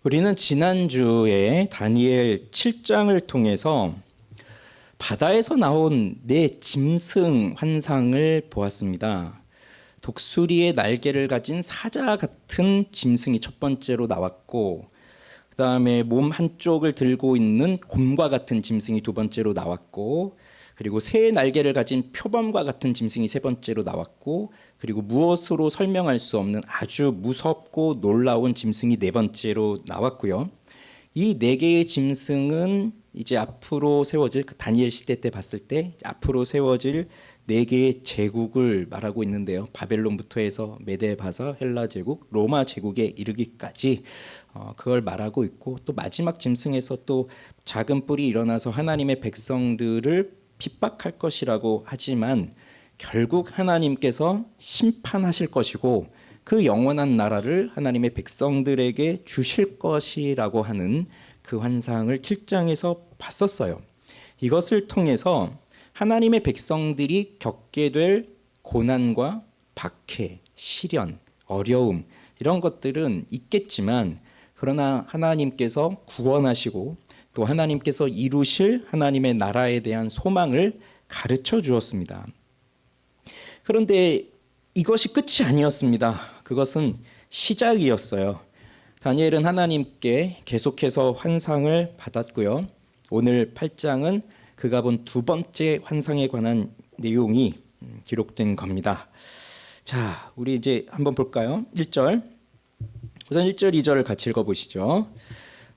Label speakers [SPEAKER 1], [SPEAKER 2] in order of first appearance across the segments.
[SPEAKER 1] 우리는 지난주에 다니엘 7장을 통해서 바다에서 나온 네 짐승 환상을 보았습니다. 독수리의 날개를 가진 사자 같은 짐승이 첫 번째로 나왔고, 그 다음에 몸 한쪽을 들고 있는 곰과 같은 짐승이 두 번째로 나왔고, 그리고 새의 날개를 가진 표범과 같은 짐승이 세 번째로 나왔고, 그리고 무엇으로 설명할 수 없는 아주 무섭고 놀라운 짐승이 네 번째로 나왔고요. 이 네 개의 짐승은 이제 앞으로 세워질, 다니엘 시대 때 봤을 때 앞으로 세워질 네 개의 제국을 말하고 있는데요. 바벨론부터 해서 메데 바사, 헬라 제국, 로마 제국에 이르기까지 그걸 말하고 있고, 또 마지막 짐승에서 또 작은 뿔이 일어나서 하나님의 백성들을 핍박할 것이라고 하지만 결국 하나님께서 심판하실 것이고 그 영원한 나라를 하나님의 백성들에게 주실 것이라고 하는 그 환상을 7장에서 봤었어요. 이것을 통해서 하나님의 백성들이 겪게 될 고난과 박해, 시련, 어려움 이런 것들은 있겠지만, 그러나 하나님께서 구원하시고 또 하나님께서 이루실 하나님의 나라에 대한 소망을 가르쳐 주었습니다. 그런데 이것이 끝이 아니었습니다. 그것은 시작이었어요. 다니엘은 하나님께 계속해서 환상을 받았고요. 오늘 8장은 그가 본 두 번째 환상에 관한 내용이 기록된 겁니다. 자, 우리 이제 한번 볼까요? 1절. 우선 1절, 2절을 같이 읽어보시죠.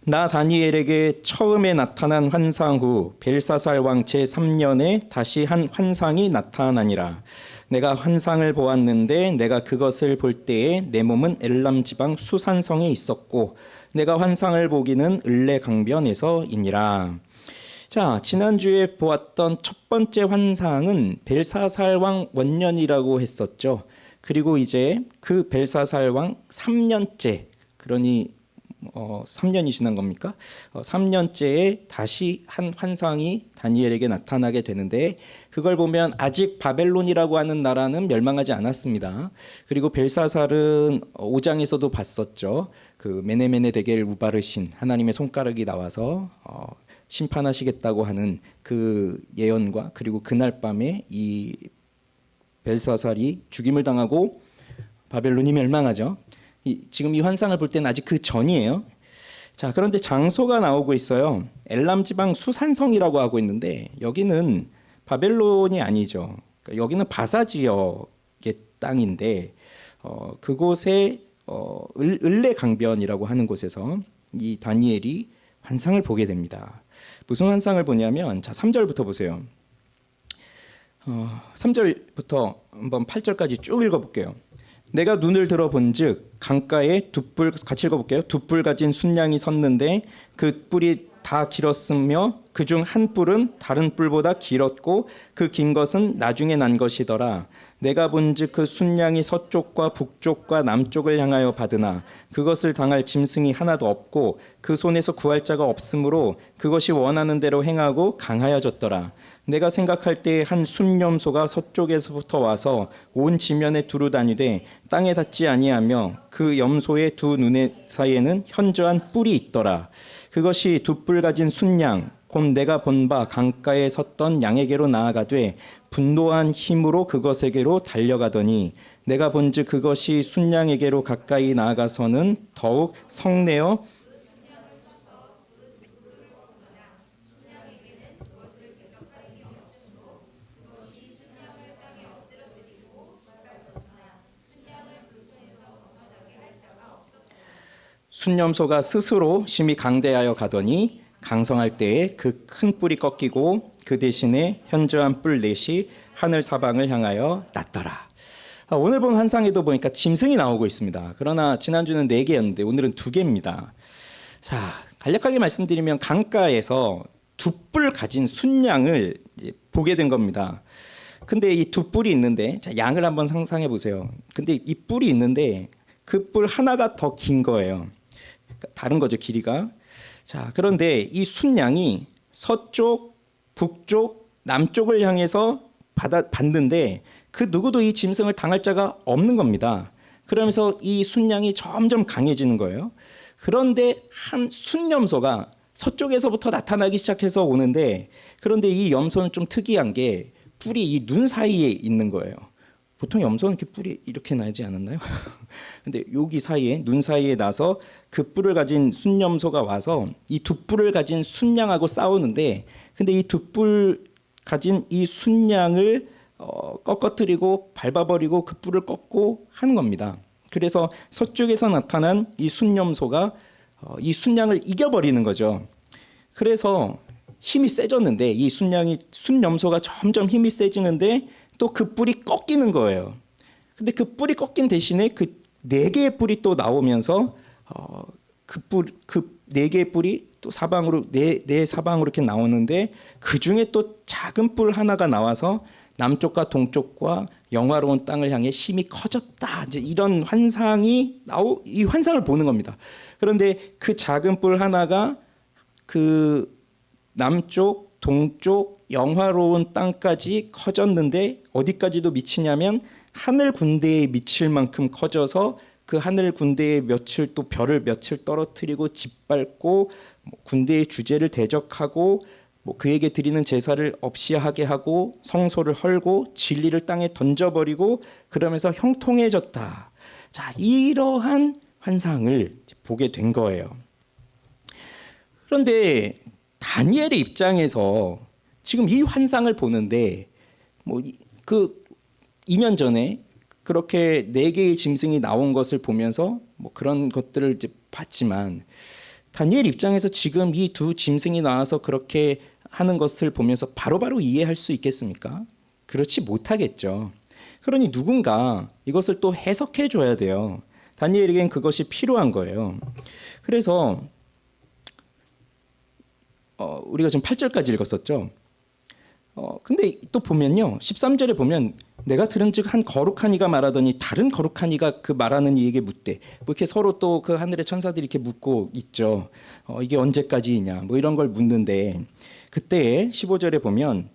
[SPEAKER 1] 나 다니엘에게 처음에 나타난 환상 후 벨사살 왕 제3년에 다시 한 환상이 나타나니라. 내가 환상을 보았는데 내가 그것을 볼 때에 내 몸은 엘람 지방 수산성에 있었고 내가 환상을 보기는 을레 강변에서이니라. 자, 지난주에 보았던 첫 번째 환상은 벨사살 왕 원년이라고 했었죠. 그리고 이제 그 벨사살 왕 3년째, 그러니 3년이 지난 겁니까? 3년째에 다시 한 환상이 다니엘에게 나타나게 되는데, 그걸 보면 아직 바벨론이라고 하는 나라는 멸망하지 않았습니다. 그리고 벨사살은 5장에서도 봤었죠. 그 메네메네 데겔 우바르신 하나님의 손가락이 나와서 심판하시겠다고 하는 그 예언과, 그리고 그날 밤에 이 벨사살이 죽임을 당하고 바벨론이 멸망하죠. 지금 이 환상을 볼 때는 아직 그 전이에요. 자, 그런데 장소가 나오고 있어요. 엘람 지방 수산성이라고 하고 있는데 여기는 바벨론이 아니죠. 그러니까 여기는 바사 지역의 땅인데 그곳에 을레 강변이라고 하는 곳에서 이 다니엘이 환상을 보게 됩니다. 무슨 환상을 보냐면, 자, 3절부터 보세요. 3절부터 한번 8절까지 쭉 읽어볼게요. 내가 눈을 들어 본즉 강가에 두 뿔, 같이 읽어볼게요. 두 뿔 가진 순양이 섰는데 그 뿔이 다 길었으며 그중 한 뿔은 다른 뿔보다 길었고 그 긴 것은 나중에 난 것이더라. 내가 본즉 그 순양이 서쪽과 북쪽과 남쪽을 향하여 받으나 그것을 당할 짐승이 하나도 없고 그 손에서 구할 자가 없으므로 그것이 원하는 대로 행하고 강하여졌더라. 내가 생각할 때에 한 순념소가 서쪽에서부터 와서 온 지면에 두루 다니되 땅에 닿지 아니하며 그 염소의 두 눈의 사이에는 현저한 뿔이 있더라. 그것이 두 뿔 가진 순양 곧 내가 본 바 강가에 섰던 양에게로 나아가되 분노한 힘으로 그것에게로 달려가더니 내가 본즉 그것이 순양에게로 가까이 나아가서는 더욱 성내어 순념소가 스스로 심히 강대하여 가더니 강성할 때에 그 큰 뿔이 꺾이고 그 대신에 현저한 뿔 넷이 하늘 사방을 향하여 났더라. 오늘 본 환상에도 보니까 짐승이 나오고 있습니다. 그러나 지난주는 4개였는데 오늘은 2개입니다. 자, 간략하게 말씀드리면 강가에서 두 뿔 가진 순양을 보게 된 겁니다. 근데 이 두 뿔이 있는데, 자, 양을 한번 상상해 보세요. 근데 이 뿔이 있는데 그 뿔 하나가 더 긴 거예요. 다른 거죠, 길이가. 자, 그런데 이 순양이 서쪽, 북쪽, 남쪽을 향해서 받는데 그 누구도 이 짐승을 당할 자가 없는 겁니다. 그러면서 이 순양이 점점 강해지는 거예요. 그런데 한 순염소가 서쪽에서부터 나타나기 시작해서 오는데, 그런데 이 염소는 좀 특이한 게 뿔이 이 눈 사이에 있는 거예요. 보통 염소는 이렇게 뿔이 이렇게 나지 않았나요? 근데 여기 사이에, 눈 사이에 나서 그 뿔을 가진 순염소가 와서 이 두 뿔을 가진 순양하고 싸우는데, 근데 이 두 뿔 가진 이 순양을 꺾어뜨리고 밟아버리고 그 뿔을 꺾고 하는 겁니다. 그래서 서쪽에서 나타난 이 순염소가 이 순양을 이겨버리는 거죠. 그래서 힘이 세졌는데, 이 순염소가 점점 힘이 세지는데 또 그 뿔이 꺾이는 거예요. 근데 그 뿔이 꺾인 대신에 그 네 개의 뿔이 또 나오면서 그 네 개의 뿔이 또 사방으로 네 사방으로 이렇게 나오는데, 그 중에 또 작은 뿔 하나가 나와서 남쪽과 동쪽과 영화로운 땅을 향해 힘이 커졌다. 이제 이런 이 환상을 보는 겁니다. 그런데 그 작은 뿔 하나가 그 남쪽, 동쪽, 영화로운 땅까지 커졌는데, 어디까지도 미치냐면 하늘 군대에 미칠 만큼 커져서 그 하늘 군대에 또 별을 며칠 떨어뜨리고 짓밟고 군대의 주제를 대적하고 그에게 드리는 제사를 없이 하게 하고 성소를 헐고 진리를 땅에 던져버리고 그러면서 형통해졌다. 자, 이러한 환상을 보게 된 거예요. 그런데 다니엘의 입장에서 지금 이 환상을 보는데, 그 2년 전에 그렇게 네 개의 짐승이 나온 것을 보면서 그런 것들을 이제 봤지만, 다니엘 입장에서 지금 이 두 짐승이 나와서 그렇게 하는 것을 보면서 바로바로 이해할 수 있겠습니까? 그렇지 못하겠죠. 그러니 누군가 이것을 또 해석해 줘야 돼요. 다니엘에겐 그것이 필요한 거예요. 그래서 우리가 지금 8절까지 읽었었죠. 근데 또 보면요, 13절에 보면 내가 들은즉 한 거룩한 이가 말하더니 다른 거룩한 이가 그 말하는 이에게 묻되, 이렇게 서로 또 그 하늘의 천사들이 이렇게 묻고 있죠. 이게 언제까지이냐 이런 걸 묻는데, 그때 15절에 보면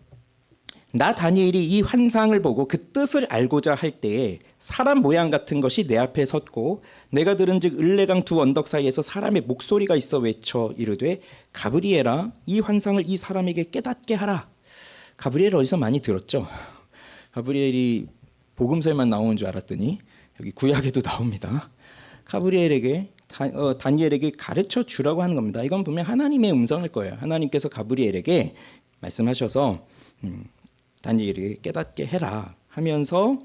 [SPEAKER 1] 나 다니엘이 이 환상을 보고 그 뜻을 알고자 할 때에 사람 모양 같은 것이 내 앞에 섰고, 내가 들은즉 을레강 두 언덕 사이에서 사람의 목소리가 있어 외쳐 이르되 가브리엘아, 이 환상을 이 사람에게 깨닫게 하라. 가브리엘 어디서 많이 들었죠? 가브리엘이 복음서에만 나오는 줄 알았더니 여기 구약에도 나옵니다. 가브리엘에게 다니엘에게 가르쳐 주라고 하는 겁니다. 이건 분명 하나님의 음성일 거예요. 하나님께서 가브리엘에게 말씀하셔서 다니엘에게 깨닫게 해라 하면서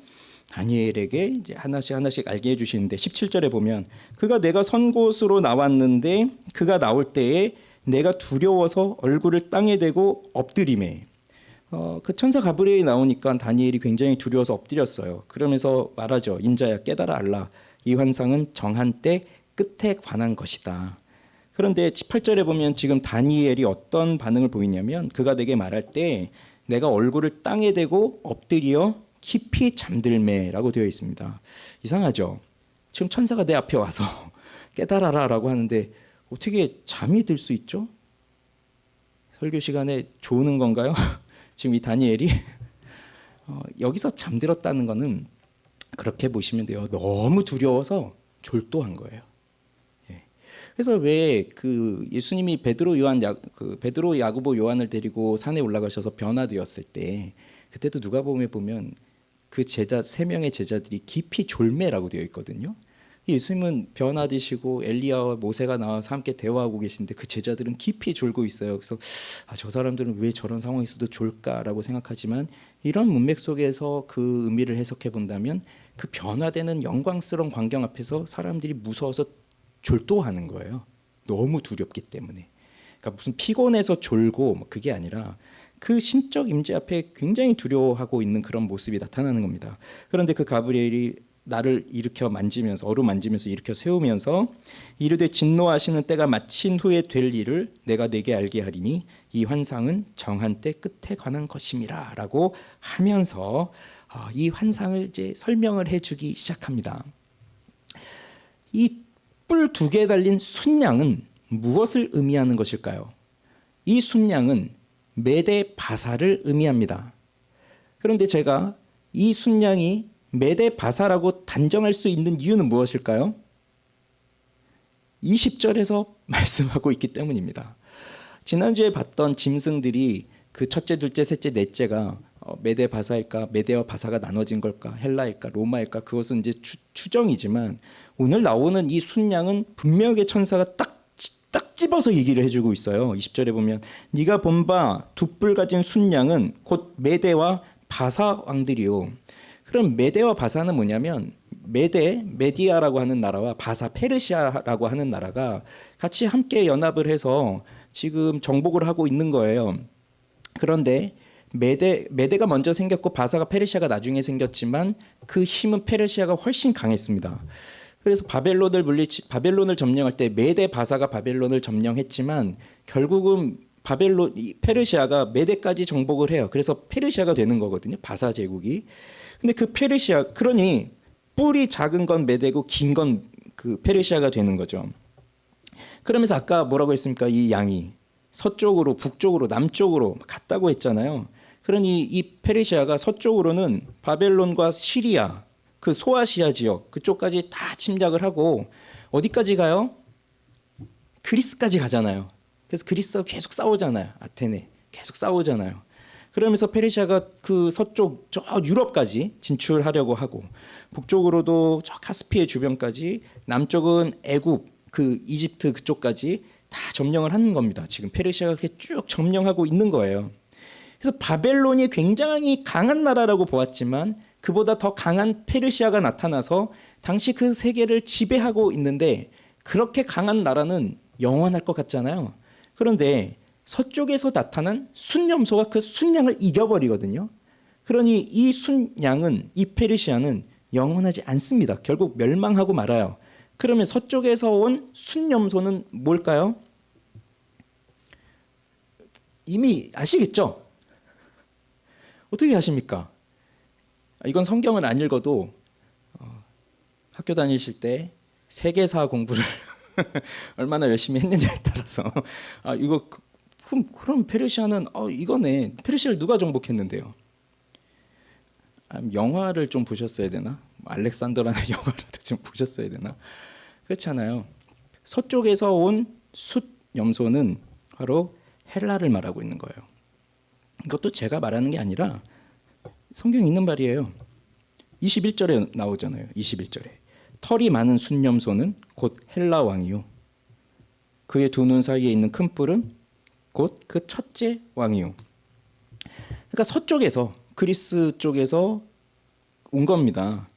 [SPEAKER 1] 다니엘에게 이제 하나씩 알게 해주시는데, 17절에 보면 그가 내가 선 곳으로 나왔는데 그가 나올 때에 내가 두려워서 얼굴을 땅에 대고 엎드리매. 그 천사 가브리엘이 나오니까 다니엘이 굉장히 두려워서 엎드렸어요. 그러면서 말하죠. 인자야 깨달아 알라. 이 환상은 정한 때 끝에 관한 것이다. 그런데 18절에 보면 지금 다니엘이 어떤 반응을 보이냐면, 그가 내게 말할 때 내가 얼굴을 땅에 대고 엎드려 깊이 잠들매라고 되어 있습니다. 이상하죠? 지금 천사가 내 앞에 와서 깨달아라 라고 하는데 어떻게 잠이 들 수 있죠? 설교 시간에 조는 건가요? 지금 이 다니엘이 여기서 잠들었다는 거는 그렇게 보시면 돼요. 너무 두려워서 졸도한 거예요. 그래서 왜 그 예수님이 베드로, 야고보, 요한을 데리고 산에 올라가셔서 변화되었을 때, 그때도 누가복음에 보면 그 제자 3명의 제자들이 깊이 졸매라고 되어 있거든요. 예수님은 변화되시고 엘리야와 모세가 나와서 함께 대화하고 계신데 그 제자들은 깊이 졸고 있어요. 그래서 저 사람들은 왜 저런 상황에서도 졸까라고 생각하지만, 이런 문맥 속에서 그 의미를 해석해 본다면 그 변화되는 영광스러운 광경 앞에서 사람들이 무서워서 졸도하는 거예요. 너무 두렵기 때문에. 그러니까 무슨 피곤해서 졸고 그게 아니라 그 신적 임재 앞에 굉장히 두려워하고 있는 그런 모습이 나타나는 겁니다. 그런데 그 가브리엘이 나를 일으켜 만지면서, 어루만지면서 일으켜 세우면서 이르되 진노하시는 때가 마친 후에 될 일을 내가 네게 알게 하리니 이 환상은 정한 때 끝에 관한 것임이라 라고 하면서 이 환상을 이제 설명을 해주기 시작합니다. 이 뿔 2개 달린 순양은 무엇을 의미하는 것일까요? 이 순양은 메대 바사를 의미합니다. 그런데 제가 이 순양이 메대 바사라고 단정할 수 있는 이유는 무엇일까요? 20절에서 말씀하고 있기 때문입니다. 지난주에 봤던 짐승들이 그 첫째, 둘째, 셋째, 넷째가 메데 바사일까, 메데와 바사가 나눠진 걸까, 헬라일까, 로마일까, 그것은 이제 추정이지만 오늘 나오는 이 순양은 분명하게 천사가 딱 집어서 얘기를 해주고 있어요. 20절에 보면 네가 본 바 두 뿔 가진 순양은 곧 메데와 바사 왕들이요. 그럼 메데와 바사는 뭐냐면 메디아라고 하는 나라와 바사 페르시아라고 하는 나라가 같이 함께 연합을 해서 지금 정복을 하고 있는 거예요. 그런데 메데가 먼저 생겼고 바사가 페르시아가 나중에 생겼지만 그 힘은 페르시아가 훨씬 강했습니다. 그래서 바벨론을 점령할 때 메데 바사가 바벨론을 점령했지만 결국은 페르시아가 메데까지 정복을 해요. 그래서 페르시아가 되는 거거든요. 바사 제국이. 근데 그 페르시아, 그러니 뿔이 작은 건 메데고 긴 건 그 페르시아가 되는 거죠. 그러면서 아까 뭐라고 했습니까? 이 양이 서쪽으로, 북쪽으로, 남쪽으로 갔다고 했잖아요. 그러니 이 페르시아가 서쪽으로는 바벨론과 시리아, 그 소아시아 지역 그쪽까지 다 침략을 하고 어디까지 가요? 그리스까지 가잖아요. 그래서 그리스와 계속 싸우잖아요. 아테네 계속 싸우잖아요. 그러면서 페르시아가 그 서쪽 저 유럽까지 진출하려고 하고 북쪽으로도 저 카스피해 주변까지, 남쪽은 애굽 그 이집트 그쪽까지 다 점령을 하는 겁니다. 지금 페르시아가 그렇게 쭉 점령하고 있는 거예요. 그래서 바벨론이 굉장히 강한 나라라고 보았지만 그보다 더 강한 페르시아가 나타나서 당시 그 세계를 지배하고 있는데, 그렇게 강한 나라는 영원할 것 같잖아요. 그런데 서쪽에서 나타난 순염소가 그 순양을 이겨버리거든요. 그러니 이 순양은, 이 페르시아는 영원하지 않습니다. 결국 멸망하고 말아요. 그러면 서쪽에서 온 순염소는 뭘까요? 이미 아시겠죠? 어떻게 아십니까? 이건 성경을 안 읽어도 학교 다니실 때 세계사 공부를 얼마나 열심히 했느냐에 따라서 이거 그럼 페르시아는 이거네. 페르시아를 누가 정복했는데요? 영화를 좀 보셨어야 되나? 알렉산더라는 영화라도 좀 보셨어야 되나? 그렇잖아요. 서쪽에서 온 숫염소는 바로 헬라를 말하고 있는 거예요. 이것도 제가 말하는 게 아니라 성경에 있는 말이에요. 21절에 나오잖아요. 21절에 털이 많은 순염소는 곧 헬라 왕이요, 그의 두 눈 사이에 있는 큰 뿔은 곧 그 첫째 왕이요. 그러니까 서쪽에서, 그리스 쪽에서 온 겁니다.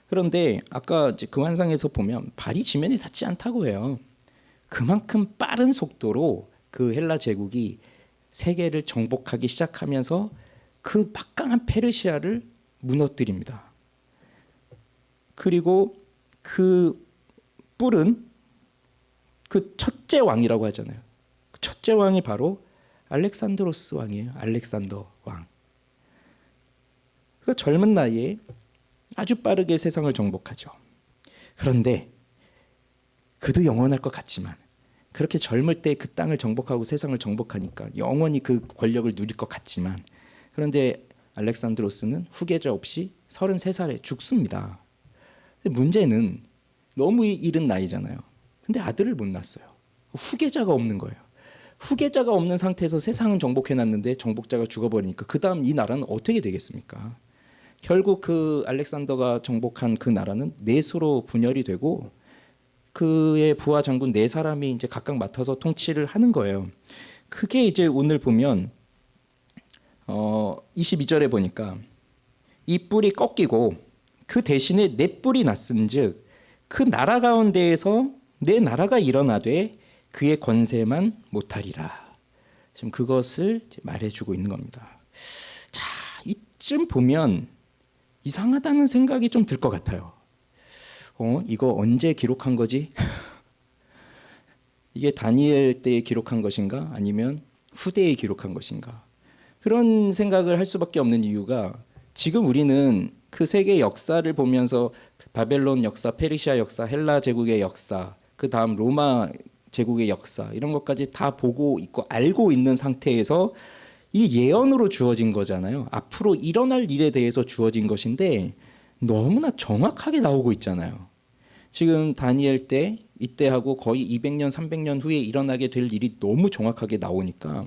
[SPEAKER 1] 그런데 아까 이제 그 환상에서 보면 발이 지면에 닿지 않다고 해요. 그만큼 빠른 속도로 그 헬라 제국이 세계를 정복하기 시작하면서 그 막강한 페르시아를 무너뜨립니다. 그리고 그 뿔은 그 첫째 왕이라고 하잖아요. 첫째 왕이 바로 알렉산드로스 왕이에요. 알렉산더 왕. 그 젊은 나이에 아주 빠르게 세상을 정복하죠. 그런데 그도 영원할 것 같지만, 그렇게 젊을 때 그 땅을 정복하고 세상을 정복하니까 영원히 그 권력을 누릴 것 같지만, 그런데 알렉산드로스는 후계자 없이 33살에 죽습니다. 근데 문제는 너무 이른 나이잖아요. 근데 아들을 못 낳았어요. 후계자가 없는 거예요. 후계자가 없는 상태에서 세상은 정복해놨는데 정복자가 죽어버리니까 그 다음 이 나라는 어떻게 되겠습니까? 결국 그 알렉산더가 정복한 그 나라는 넷으로 분열이 되고 그의 부하 장군 네 사람이 이제 각각 맡아서 통치를 하는 거예요. 그게 이제 오늘 보면 22절에 보니까 이 뿔이 꺾이고 그 대신에 네 뿔이 났은즉 그 나라 가운데에서 내 나라가 일어나되 그의 권세만 못하리라. 지금 그것을 말해주고 있는 겁니다. 자, 이쯤 보면 이상하다는 생각이 좀 들 것 같아요. 이거 언제 기록한 거지? 이게 다니엘 때에 기록한 것인가? 아니면 후대에 기록한 것인가? 그런 생각을 할 수밖에 없는 이유가, 지금 우리는 그 세계 역사를 보면서 바벨론 역사, 페르시아 역사, 헬라 제국의 역사, 그 다음 로마 제국의 역사, 이런 것까지 다 보고 있고 알고 있는 상태에서 이 예언으로 주어진 거잖아요. 앞으로 일어날 일에 대해서 주어진 것인데 너무나 정확하게 나오고 있잖아요. 지금 다니엘 때 이때하고 거의 200년, 300년 후에 일어나게 될 일이 너무 정확하게 나오니까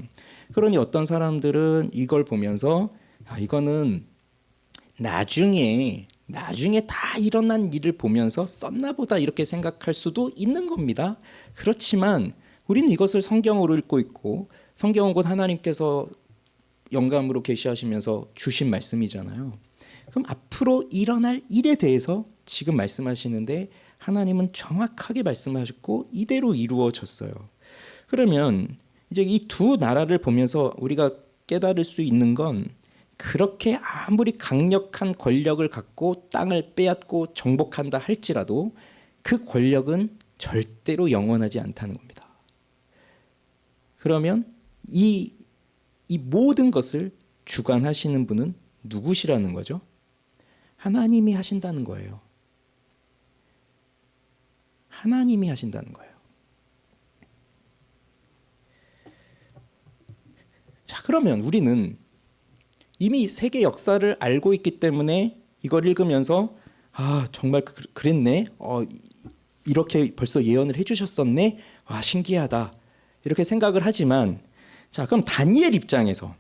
[SPEAKER 1] 그러니 어떤 사람들은 이걸 보면서 이거는 나중에 다 일어난 일을 보면서 썼나 보다 이렇게 생각할 수도 있는 겁니다. 그렇지만 우리는 이것을 성경으로 읽고 있고 성경은 곧 하나님께서 영감으로 계시하시면서 주신 말씀이잖아요. 그럼 앞으로 일어날 일에 대해서 지금 말씀하시는데 하나님은 정확하게 말씀하셨고 이대로 이루어졌어요. 그러면 이제 이 두 나라를 보면서 우리가 깨달을 수 있는 건 그렇게 아무리 강력한 권력을 갖고 땅을 빼앗고 정복한다 할지라도 그 권력은 절대로 영원하지 않다는 겁니다. 그러면 이 모든 것을 주관하시는 분은 누구시라는 거죠? 하나님이 하신다는 거예요. 하나님이 하신다는 거예요. 자, 그러면 우리는 이미 세계 역사를 알고 있기 때문에 이걸 읽으면서 정말 그랬네. 이렇게 벌써 예언을 해주셨었네. 와, 신기하다. 이렇게 생각을 하지만 자, 그럼 다니엘 입장에서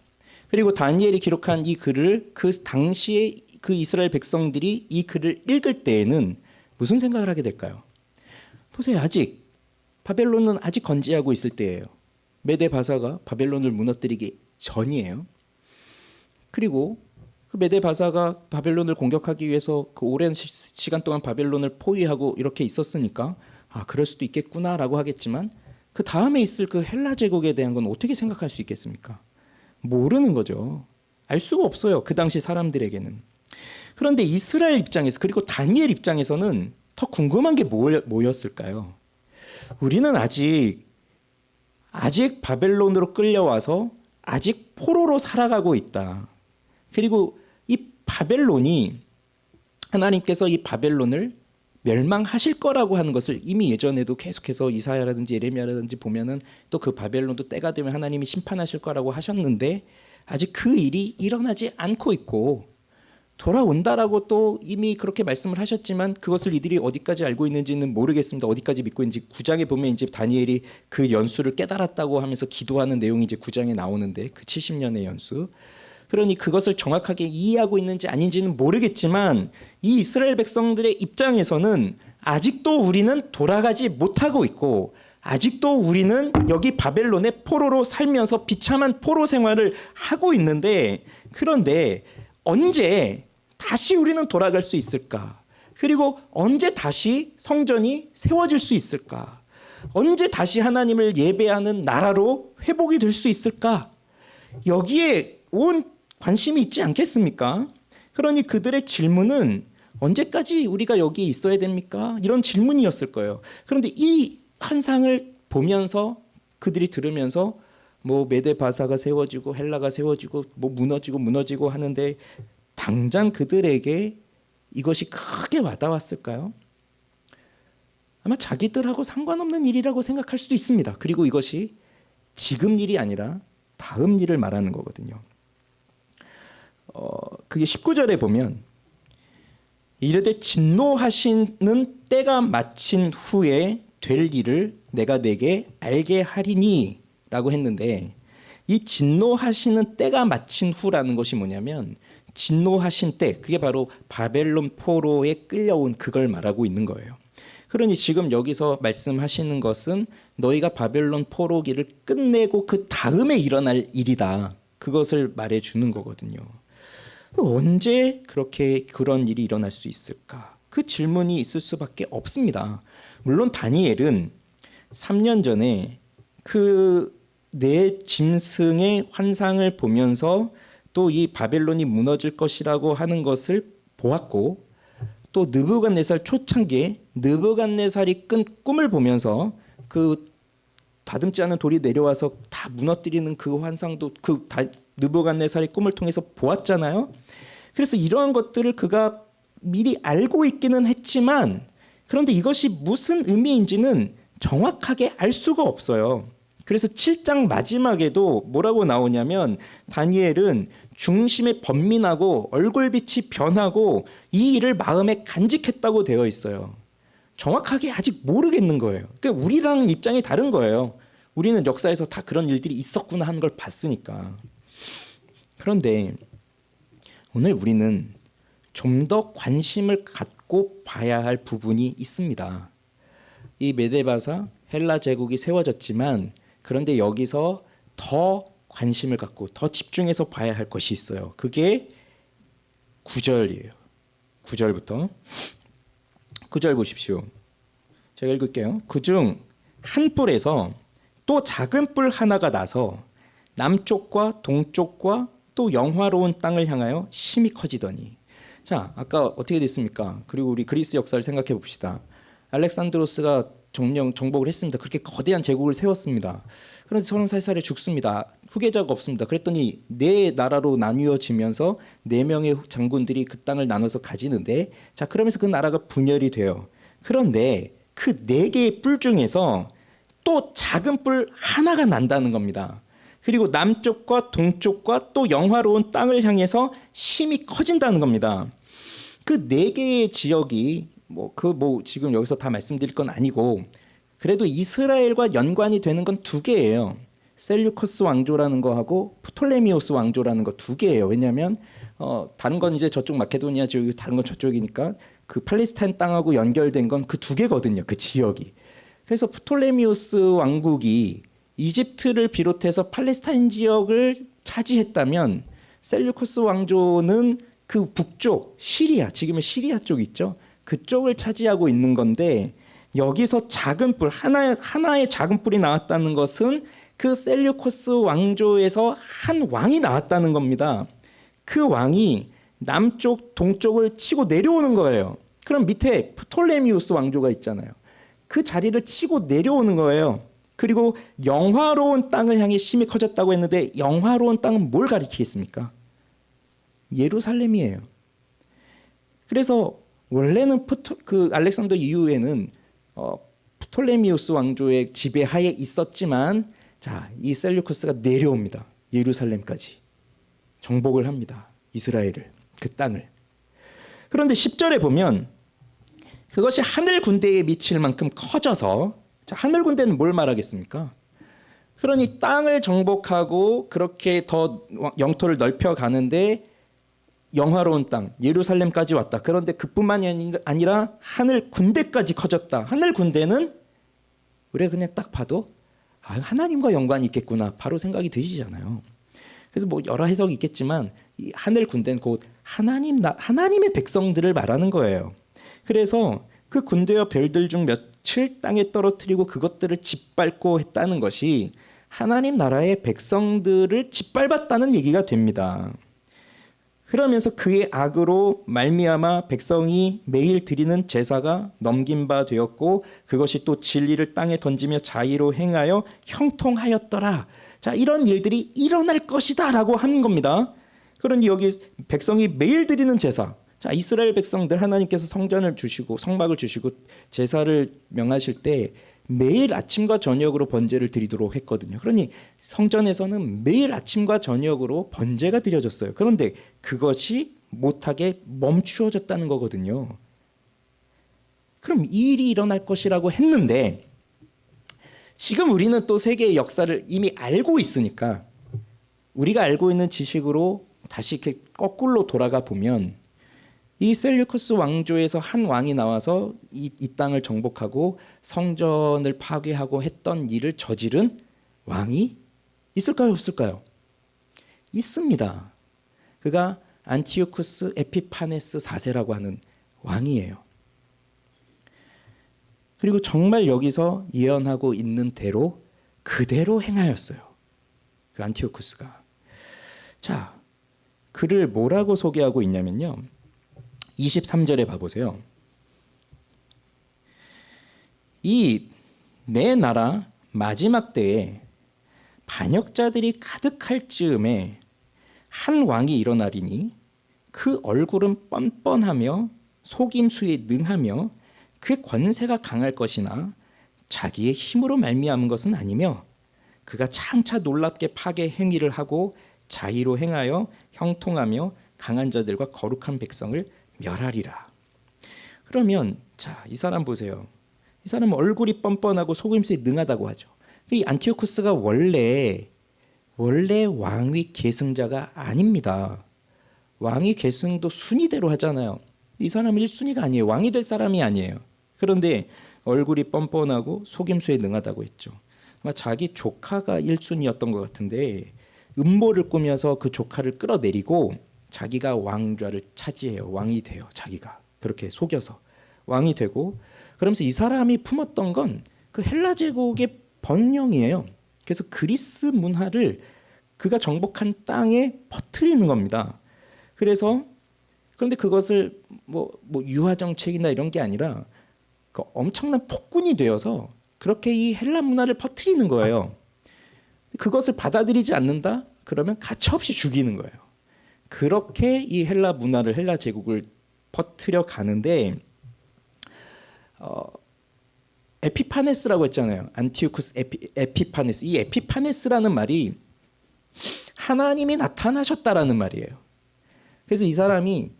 [SPEAKER 1] 그리고 다니엘이 기록한 이 글을 그 당시에 그 이스라엘 백성들이 이 글을 읽을 때에는 무슨 생각을 하게 될까요? 보세요. 아직 바벨론은 아직 건재하고 있을 때예요. 메데 바사가 바벨론을 무너뜨리기 전이에요. 그리고 그 메데 바사가 바벨론을 공격하기 위해서 그 오랜 시간 동안 바벨론을 포위하고 이렇게 있었으니까 그럴 수도 있겠구나라고 하겠지만 그 다음에 있을 그 헬라 제국에 대한 건 어떻게 생각할 수 있겠습니까? 모르는 거죠. 알 수가 없어요. 그 당시 사람들에게는. 그런데 이스라엘 입장에서 그리고 다니엘 입장에서는 더 궁금한 게 뭐였을까요? 우리는 아직 바벨론으로 끌려와서 아직 포로로 살아가고 있다. 그리고 이 바벨론이 하나님께서 이 바벨론을 멸망하실 거라고 하는 것을 이미 예전에도 계속해서 이사야라든지 예레미야라든지 보면은 또 그 바벨론도 때가 되면 하나님이 심판하실 거라고 하셨는데 아직 그 일이 일어나지 않고 있고 돌아온다라고 또 이미 그렇게 말씀을 하셨지만 그것을 이들이 어디까지 알고 있는지는 모르겠습니다. 어디까지 믿고 있는지 9장에 보면 이제 다니엘이 그 연수를 깨달았다고 하면서 기도하는 내용이 이제 9장에 나오는데 그 70년의 연수. 그러니 그것을 정확하게 이해하고 있는지 아닌지는 모르겠지만 이 이스라엘 백성들의 입장에서는 아직도 우리는 돌아가지 못하고 있고 아직도 우리는 여기 바벨론의 포로로 살면서 비참한 포로 생활을 하고 있는데 그런데 언제 다시 우리는 돌아갈 수 있을까? 그리고 언제 다시 성전이 세워질 수 있을까? 언제 다시 하나님을 예배하는 나라로 회복이 될 수 있을까? 여기에 온 관심이 있지 않겠습니까? 그러니 그들의 질문은 언제까지 우리가 여기에 있어야 됩니까? 이런 질문이었을 거예요. 그런데 이 환상을 보면서 그들이 들으면서 뭐 메데 바사가 세워지고 헬라가 세워지고 뭐 무너지고 하는데 당장 그들에게 이것이 크게 와닿았을까요? 아마 자기들하고 상관없는 일이라고 생각할 수도 있습니다. 그리고 이것이 지금 일이 아니라 다음 일을 말하는 거거든요. 그게 19절에 보면 이르되 진노하시는 때가 마친 후에 될 일을 내가 내게 알게 하리니 라고 했는데 이 진노하시는 때가 마친 후라는 것이 뭐냐면 진노하신 때 그게 바로 바벨론 포로에 끌려온 그걸 말하고 있는 거예요. 그러니 지금 여기서 말씀하시는 것은 너희가 바벨론 포로기를 끝내고 그 다음에 일어날 일이다. 그것을 말해주는 거거든요. 언제 그런 일이 일어날 수 있을까? 그 질문이 있을 수밖에 없습니다. 물론 다니엘은 3년 전에 그 내 짐승의 환상을 보면서 또 이 바벨론이 무너질 것이라고 하는 것을 보았고 또 느부갓네살 초창기에 느부갓네살이 꾼 꿈을 보면서 그 다듬지 않은 돌이 내려와서 다 무너뜨리는 그 환상도 느부갓네살의 꿈을 통해서 보았잖아요. 그래서 이러한 것들을 그가 미리 알고 있기는 했지만 그런데 이것이 무슨 의미인지는 정확하게 알 수가 없어요. 그래서 7장 마지막에도 뭐라고 나오냐면 다니엘은 중심에 번민하고 얼굴빛이 변하고 이 일을 마음에 간직했다고 되어 있어요. 정확하게 아직 모르겠는 거예요. 그러니까 우리랑 입장이 다른 거예요. 우리는 역사에서 다 그런 일들이 있었구나 하는 걸 봤으니까. 그런데 오늘 우리는 좀 더 관심을 갖고 봐야 할 부분이 있습니다. 이 메데바사 헬라 제국이 세워졌지만 그런데 여기서 더 관심을 갖고 더 집중해서 봐야 할 것이 있어요. 그게 9절이에요. 9절부터 9절 보십시오. 제가 읽을게요. 그중 한 뿔에서 또 작은 뿔 하나가 나서 남쪽과 동쪽과 또 영화로운 땅을 향하여 심히 커지더니. 자, 아까 어떻게 됐습니까? 그리고 우리 그리스 역사를 생각해 봅시다. 알렉산드로스가 정복을 했습니다. 그렇게 거대한 제국을 세웠습니다. 그런데 서른 살살에 죽습니다. 후계자가 없습니다. 그랬더니 네 나라로 나뉘어지면서 네 명의 장군들이 그 땅을 나눠서 가지는데, 자, 그러면서 그 나라가 분열이 돼요. 그런데 그 네 개의 뿔 중에서 또 작은 뿔 하나가 난다는 겁니다. 그리고 남쪽과 동쪽과 또 영화로운 땅을 향해서 심히 커진다는 겁니다. 그 네 개의 지역이 지금 여기서 다 말씀드릴 건 아니고, 그래도 이스라엘과 연관이 되는 건 두 개예요. 셀류커스 왕조라는 거하고 프톨레미오스 왕조라는 거 두 개예요. 왜냐하면 다른 건 이제 저쪽 마케도니아 지역이, 다른 건 저쪽이니까 그 팔레스타인 땅하고 연결된 건 그 두 개거든요. 그 지역이. 그래서 프톨레미오스 왕국이 이집트를 비롯해서 팔레스타인 지역을 차지했다면 셀류커스 왕조는 그 북쪽 시리아, 지금의 시리아 쪽 있죠. 그쪽을 차지하고 있는 건데, 여기서 작은 뿔 하나의 작은 뿔이 나왔다는 것은 그 셀류코스 왕조에서 한 왕이 나왔다는 겁니다. 그 왕이 남쪽 동쪽을 치고 내려오는 거예요. 그럼 밑에 프톨레미우스 왕조가 있잖아요. 그 자리를 치고 내려오는 거예요. 그리고 영화로운 땅을 향해 심히 커졌다고 했는데, 영화로운 땅은 뭘 가리키겠습니까? 예루살렘이에요. 그래서 원래는 그 알렉산더 이후에는 프톨레미우스 왕조의 지배하에 있었지만, 자, 이 셀류커스가 내려옵니다. 예루살렘까지 정복을 합니다. 이스라엘을, 그 땅을. 그런데 10절에 보면 그것이 하늘 군대에 미칠 만큼 커져서, 자, 하늘 군대는 뭘 말하겠습니까? 그러니 땅을 정복하고 그렇게 더 영토를 넓혀 가는데 영화로운 땅 예루살렘까지 왔다. 그런데 그뿐만이 아니라 하늘 군대까지 커졌다. 하늘 군대는 우리가 그냥 딱 봐도 하나님과 연관이 있겠구나 바로 생각이 드시잖아요. 그래서 여러 해석이 있겠지만 이 하늘 군대는 곧 하나님의 백성들을 말하는 거예요. 그래서 그 군대와 별들 중 며칠 땅에 떨어뜨리고 그것들을 짓밟고 했다는 것이 하나님 나라의 백성들을 짓밟았다는 얘기가 됩니다. 그러면서 그의 악으로 말미암아 백성이 매일 드리는 제사가 넘긴 바 되었고, 그것이 또 진리를 땅에 던지며 자의로 행하여 형통하였더라. 자, 이런 일들이 일어날 것이다 라고 하는 겁니다. 그러니 여기 백성이 매일 드리는 제사, 자, 이스라엘 백성들 하나님께서 성전을 주시고 성막을 주시고 제사를 명하실 때 매일 아침과 저녁으로 번제를 드리도록 했거든요. 그러니 성전에서는 매일 아침과 저녁으로 번제가 드려졌어요. 그런데 그것이 못하게 멈추어졌다는 거거든요. 그럼 이 일이 일어날 것이라고 했는데, 지금 우리는 또 세계의 역사를 이미 알고 있으니까 우리가 알고 있는 지식으로 다시 이렇게 거꾸로 돌아가 보면, 이 셀류커스 왕조에서 한 왕이 나와서 이 땅을 정복하고 성전을 파괴하고 했던 일을 저지른 왕이 있을까요, 없을까요? 있습니다. 그가 안티오쿠스 에피파네스 4세라고 하는 왕이에요. 그리고 정말 여기서 예언하고 있는 대로 그대로 행하였어요. 그 안티오쿠스가. 자, 그를 뭐라고 소개하고 있냐면요, 23절에 봐보세요. 이 내 나라 마지막 때에 반역자들이 가득할 즈음에 한 왕이 일어나리니 그 얼굴은 뻔뻔하며 속임수에 능하며 그 권세가 강할 것이나 자기의 힘으로 말미암은 것은 아니며 그가 장차 놀랍게 파괴 행위를 하고 자의로 행하여 형통하며 강한 자들과 거룩한 백성을 멸하리라. 그러면 자, 이 사람 보세요. 이 사람은 얼굴이 뻔뻔하고 속임수에 능하다고 하죠. 이 안티오쿠스가 원래 왕위 계승자가 아닙니다. 왕위 계승도 순위대로 하잖아요. 이 사람은 1순위가 아니에요. 왕이 될 사람이 아니에요. 그런데 얼굴이 뻔뻔하고 속임수에 능하다고 했죠. 아마 자기 조카가 1순위였던 것 같은데 음모를 꾸며서 그 조카를 끌어내리고 자기가 왕좌를 차지해요. 왕이 돼요. 자기가 그렇게 속여서 왕이 되고, 그러면서 이 사람이 품었던 건 그 헬라 제국의 번영이에요. 그래서 그리스 문화를 그가 정복한 땅에 퍼뜨리는 겁니다. 그런데 그것을 뭐 유화 정책이나 이런 게 아니라 그 엄청난 폭군이 되어서 그렇게 이 헬라 문화를 퍼뜨리는 거예요. 그것을 받아들이지 않는다? 그러면 가차없이 죽이는 거예요. 그렇게 이 헬라 문화를, 헬라 제국을 퍼뜨려 가는데 에피파네스라고 했잖아요. 안티오쿠스 에피파네스. 이 에피파네스라는 말이 하나님이 나타나셨다라는 말이에요. 그래서 이 사람이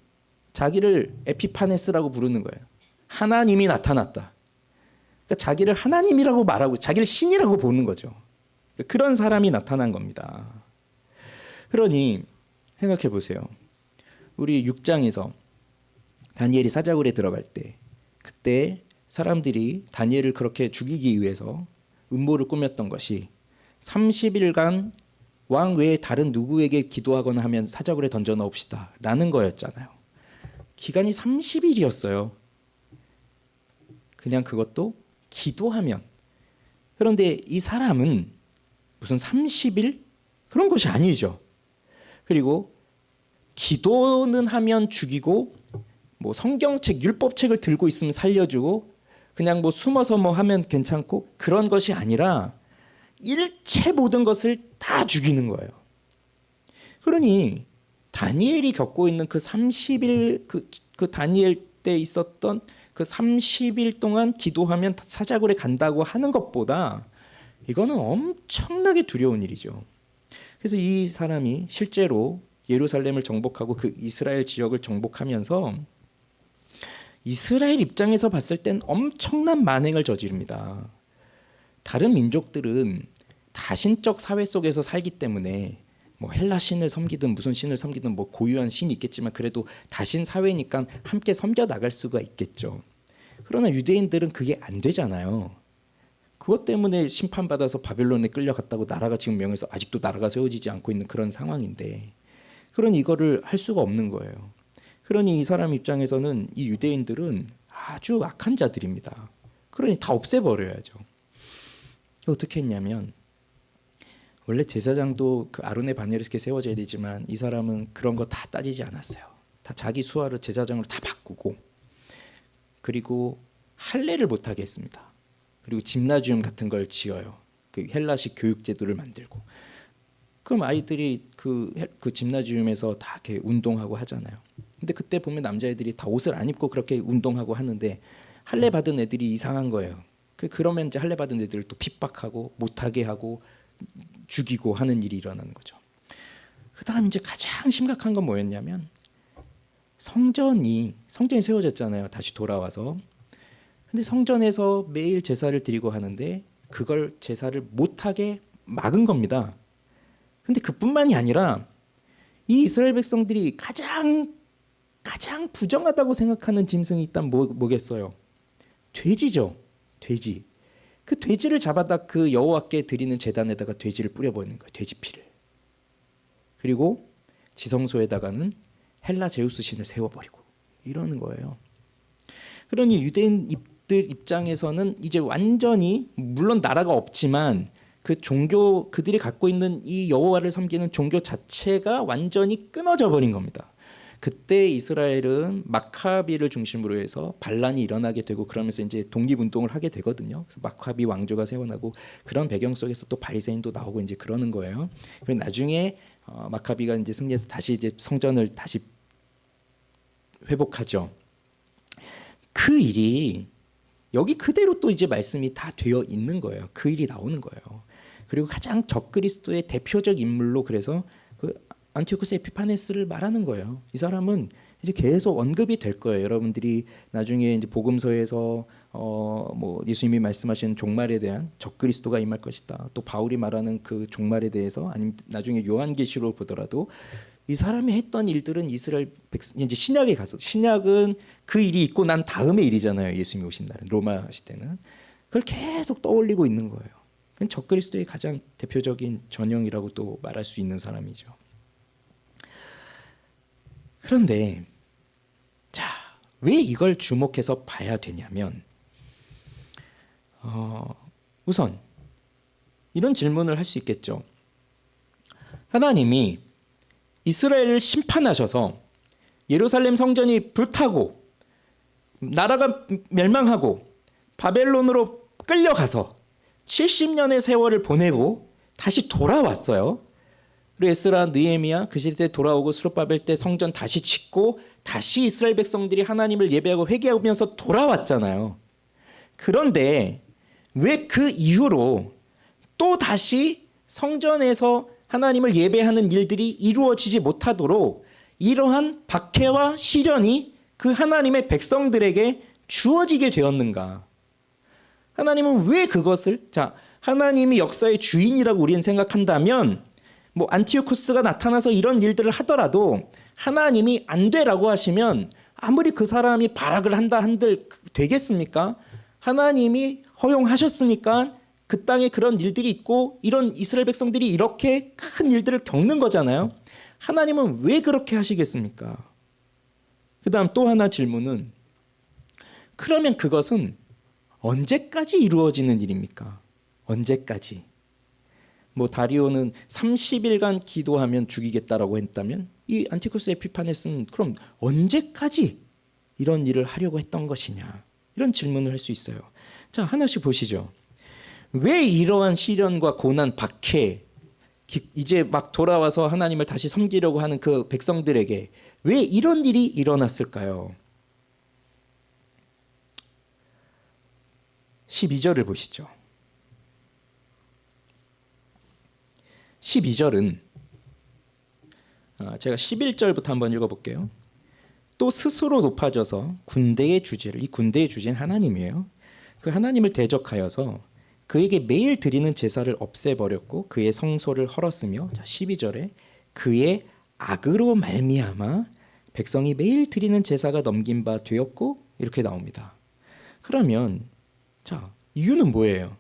[SPEAKER 1] 자기를 에피파네스라고 부르는 거예요. 하나님이 나타났다. 그러니까 자기를 하나님이라고 말하고 자기를 신이라고 보는 거죠. 그런 사람이 나타난 겁니다. 그러니 생각해 보세요. 우리 6장에서 다니엘이 사자굴에 들어갈 때, 그때 사람들이 다니엘을 그렇게 죽이기 위해서 음모를 꾸몄던 것이 30일간 왕 외에 다른 누구에게 기도하거나 하면 사자굴에 던져 넣읍시다 라는 거였잖아요. 기간이 30일이었어요. 그냥 그것도 기도하면. 그런데 이 사람은 무슨 30일? 그런 것이 아니죠. 그리고 기도는 하면 죽이고, 뭐 성경책, 율법책을 들고 있으면 살려주고, 그냥 뭐 숨어서 뭐 하면 괜찮고, 그런 것이 아니라 일체 모든 것을 다 죽이는 거예요. 그러니 다니엘이 겪고 있는 그 30일 그 다니엘 때 있었던 그 30일 동안 기도하면 사자굴에 간다고 하는 것보다 이거는 엄청나게 두려운 일이죠. 그래서 이 사람이 실제로 예루살렘을 정복하고 그 이스라엘 지역을 정복하면서 이스라엘 입장에서 봤을 땐 엄청난 만행을 저지릅니다. 다른 민족들은 다신적 사회 속에서 살기 때문에 뭐 헬라 신을 섬기든 무슨 신을 섬기든 뭐 고유한 신이 있겠지만 그래도 다신 사회니까 함께 섬겨 나갈 수가 있겠죠. 그러나 유대인들은 그게 안 되잖아요. 그것 때문에 심판받아서 바벨론에 끌려갔다고 나라가 지금 명해서 아직도 나라가 세워지지 않고 있는 그런 상황인데, 그러니 이거를 할 수가 없는 거예요. 그러니 이 사람 입장에서는 이 유대인들은 아주 악한 자들입니다. 그러니 다 없애버려야죠. 어떻게 했냐면, 원래 제사장도 그 아론의 반열에 이렇게 세워져야 되지만 이 사람은 그런 거 다 따지지 않았어요. 다 자기 수하를 제사장으로 다 바꾸고, 그리고 할례를 못하게 했습니다. 그리고 집나주움 같은 걸 지어요. 그 헬라식 교육 제도를 만들고. 그럼 아이들이 그 집나주움에서 다 이렇게 운동하고 하잖아요. 근데 그때 보면 남자애들이 다 옷을 안 입고 그렇게 운동하고 하는데 할례 받은 애들이 이상한 거예요. 그러면 이제 할례 받은 애들을 또 핍박하고 못하게 하고 죽이고 하는 일이 일어나는 거죠. 그다음 이제 가장 심각한 건 뭐였냐면, 성전이 세워졌잖아요. 다시 돌아와서. 근데 성전에서 매일 제사를 드리고 하는데 그걸 제사를 못하게 막은 겁니다. 근데 그뿐만이 아니라 이 이스라엘 백성들이 가장 부정하다고 생각하는 짐승이 있다면 뭐겠어요? 돼지죠. 돼지. 그 돼지를 잡아다 그 여호와께 드리는 제단에다가 돼지를 뿌려버리는 거예요. 돼지 피를. 그리고 지성소에다가는 헬라 제우스 신을 세워버리고 이러는 거예요. 그러니 유대인들 입장에서는 이제 완전히, 물론 나라가 없지만 그 종교, 그들이 갖고 있는 이 여호와를 섬기는 종교 자체가 완전히 끊어져 버린 겁니다. 그때 이스라엘은 마카비를 중심으로 해서 반란이 일어나게 되고 그러면서 이제 독립운동을 하게 되거든요. 그래서 마카비 왕조가 세워나고 그런 배경 속에서 또 바리새인도 나오고 이제 그러는 거예요. 그리고 나중에 마카비가 이제 승리해서 다시 이제 성전을 다시 회복하죠. 그 일이 여기 그대로 또 이제 말씀이 다 되어 있는 거예요. 그 일이 나오는 거예요. 그리고 가장 적그리스도의 대표적 인물로 그래서 그 안티오쿠스 에피파네스를 말하는 거예요. 이 사람은 이제 계속 언급이 될 거예요. 여러분들이 나중에 이제 복음서에서 뭐 예수님이 말씀하신 종말에 대한 적그리스도가 임할 것이다. 또 바울이 말하는 그 종말에 대해서 아니면 나중에 요한계시로 보더라도 이 사람이 했던 일들은 이스라엘 백성 이제 신약에 가서 신약은 그 일이 있고 난 다음의 일이잖아요. 예수님이 오신 날은 로마 시대는 그걸 계속 떠올리고 있는 거예요. 그건 적그리스도의 가장 대표적인 전형이라고 또 말할 수 있는 사람이죠. 그런데 자, 왜 이걸 주목해서 봐야 되냐면 우선 이런 질문을 할 수 있겠죠. 하나님이 이스라엘을 심판하셔서 예루살렘 성전이 불타고 나라가 멸망하고 바벨론으로 끌려가서 70년의 세월을 보내고 다시 돌아왔어요. 그리고 에스라, 느헤미야 그 시대 돌아오고 스룹바벨 때 성전 다시 짓고 다시 이스라엘 백성들이 하나님을 예배하고 회개하면서 돌아왔잖아요. 그런데 왜 그 이후로 또 다시 성전에서 하나님을 예배하는 일들이 이루어지지 못하도록 이러한 박해와 시련이 그 하나님의 백성들에게 주어지게 되었는가? 하나님은 왜 그것을 하나님이 역사의 주인이라고 우리는 생각한다면 뭐 안티오쿠스가 나타나서 이런 일들을 하더라도 하나님이 안 되라고 하시면 아무리 그 사람이 발악을 한다 한들 되겠습니까? 하나님이 허용하셨으니까 그 땅에 그런 일들이 있고 이런 이스라엘 백성들이 이렇게 큰 일들을 겪는 거잖아요. 하나님은 왜 그렇게 하시겠습니까? 그 다음 또 하나 질문은 그러면 그것은 언제까지 이루어지는 일입니까? 언제까지? 뭐 다리오는 30일간 기도하면 죽이겠다라고 했다면 이 안티쿠스 에피파네스는 그럼 언제까지 이런 일을 하려고 했던 것이냐? 이런 질문을 할 수 있어요. 자, 하나씩 보시죠. 왜 이러한 시련과 고난, 박해, 이제 막 돌아와서 하나님을 다시 섬기려고 하는 그 백성들에게 왜 이런 일이 일어났을까요? 12절을 보시죠. 12절은 제가 11절부터 한번 읽어볼게요. 또 스스로 높아져서 군대의 주제를, 이 군대의 주제는 하나님이에요. 그 하나님을 대적하여서 그에게 매일 드리는 제사를 없애버렸고 그의 성소를 헐었으며, 자 12절에 그의 악으로 말미암아 백성이 매일 드리는 제사가 넘긴 바 되었고, 이렇게 나옵니다. 그러면 자 이유는 뭐예요?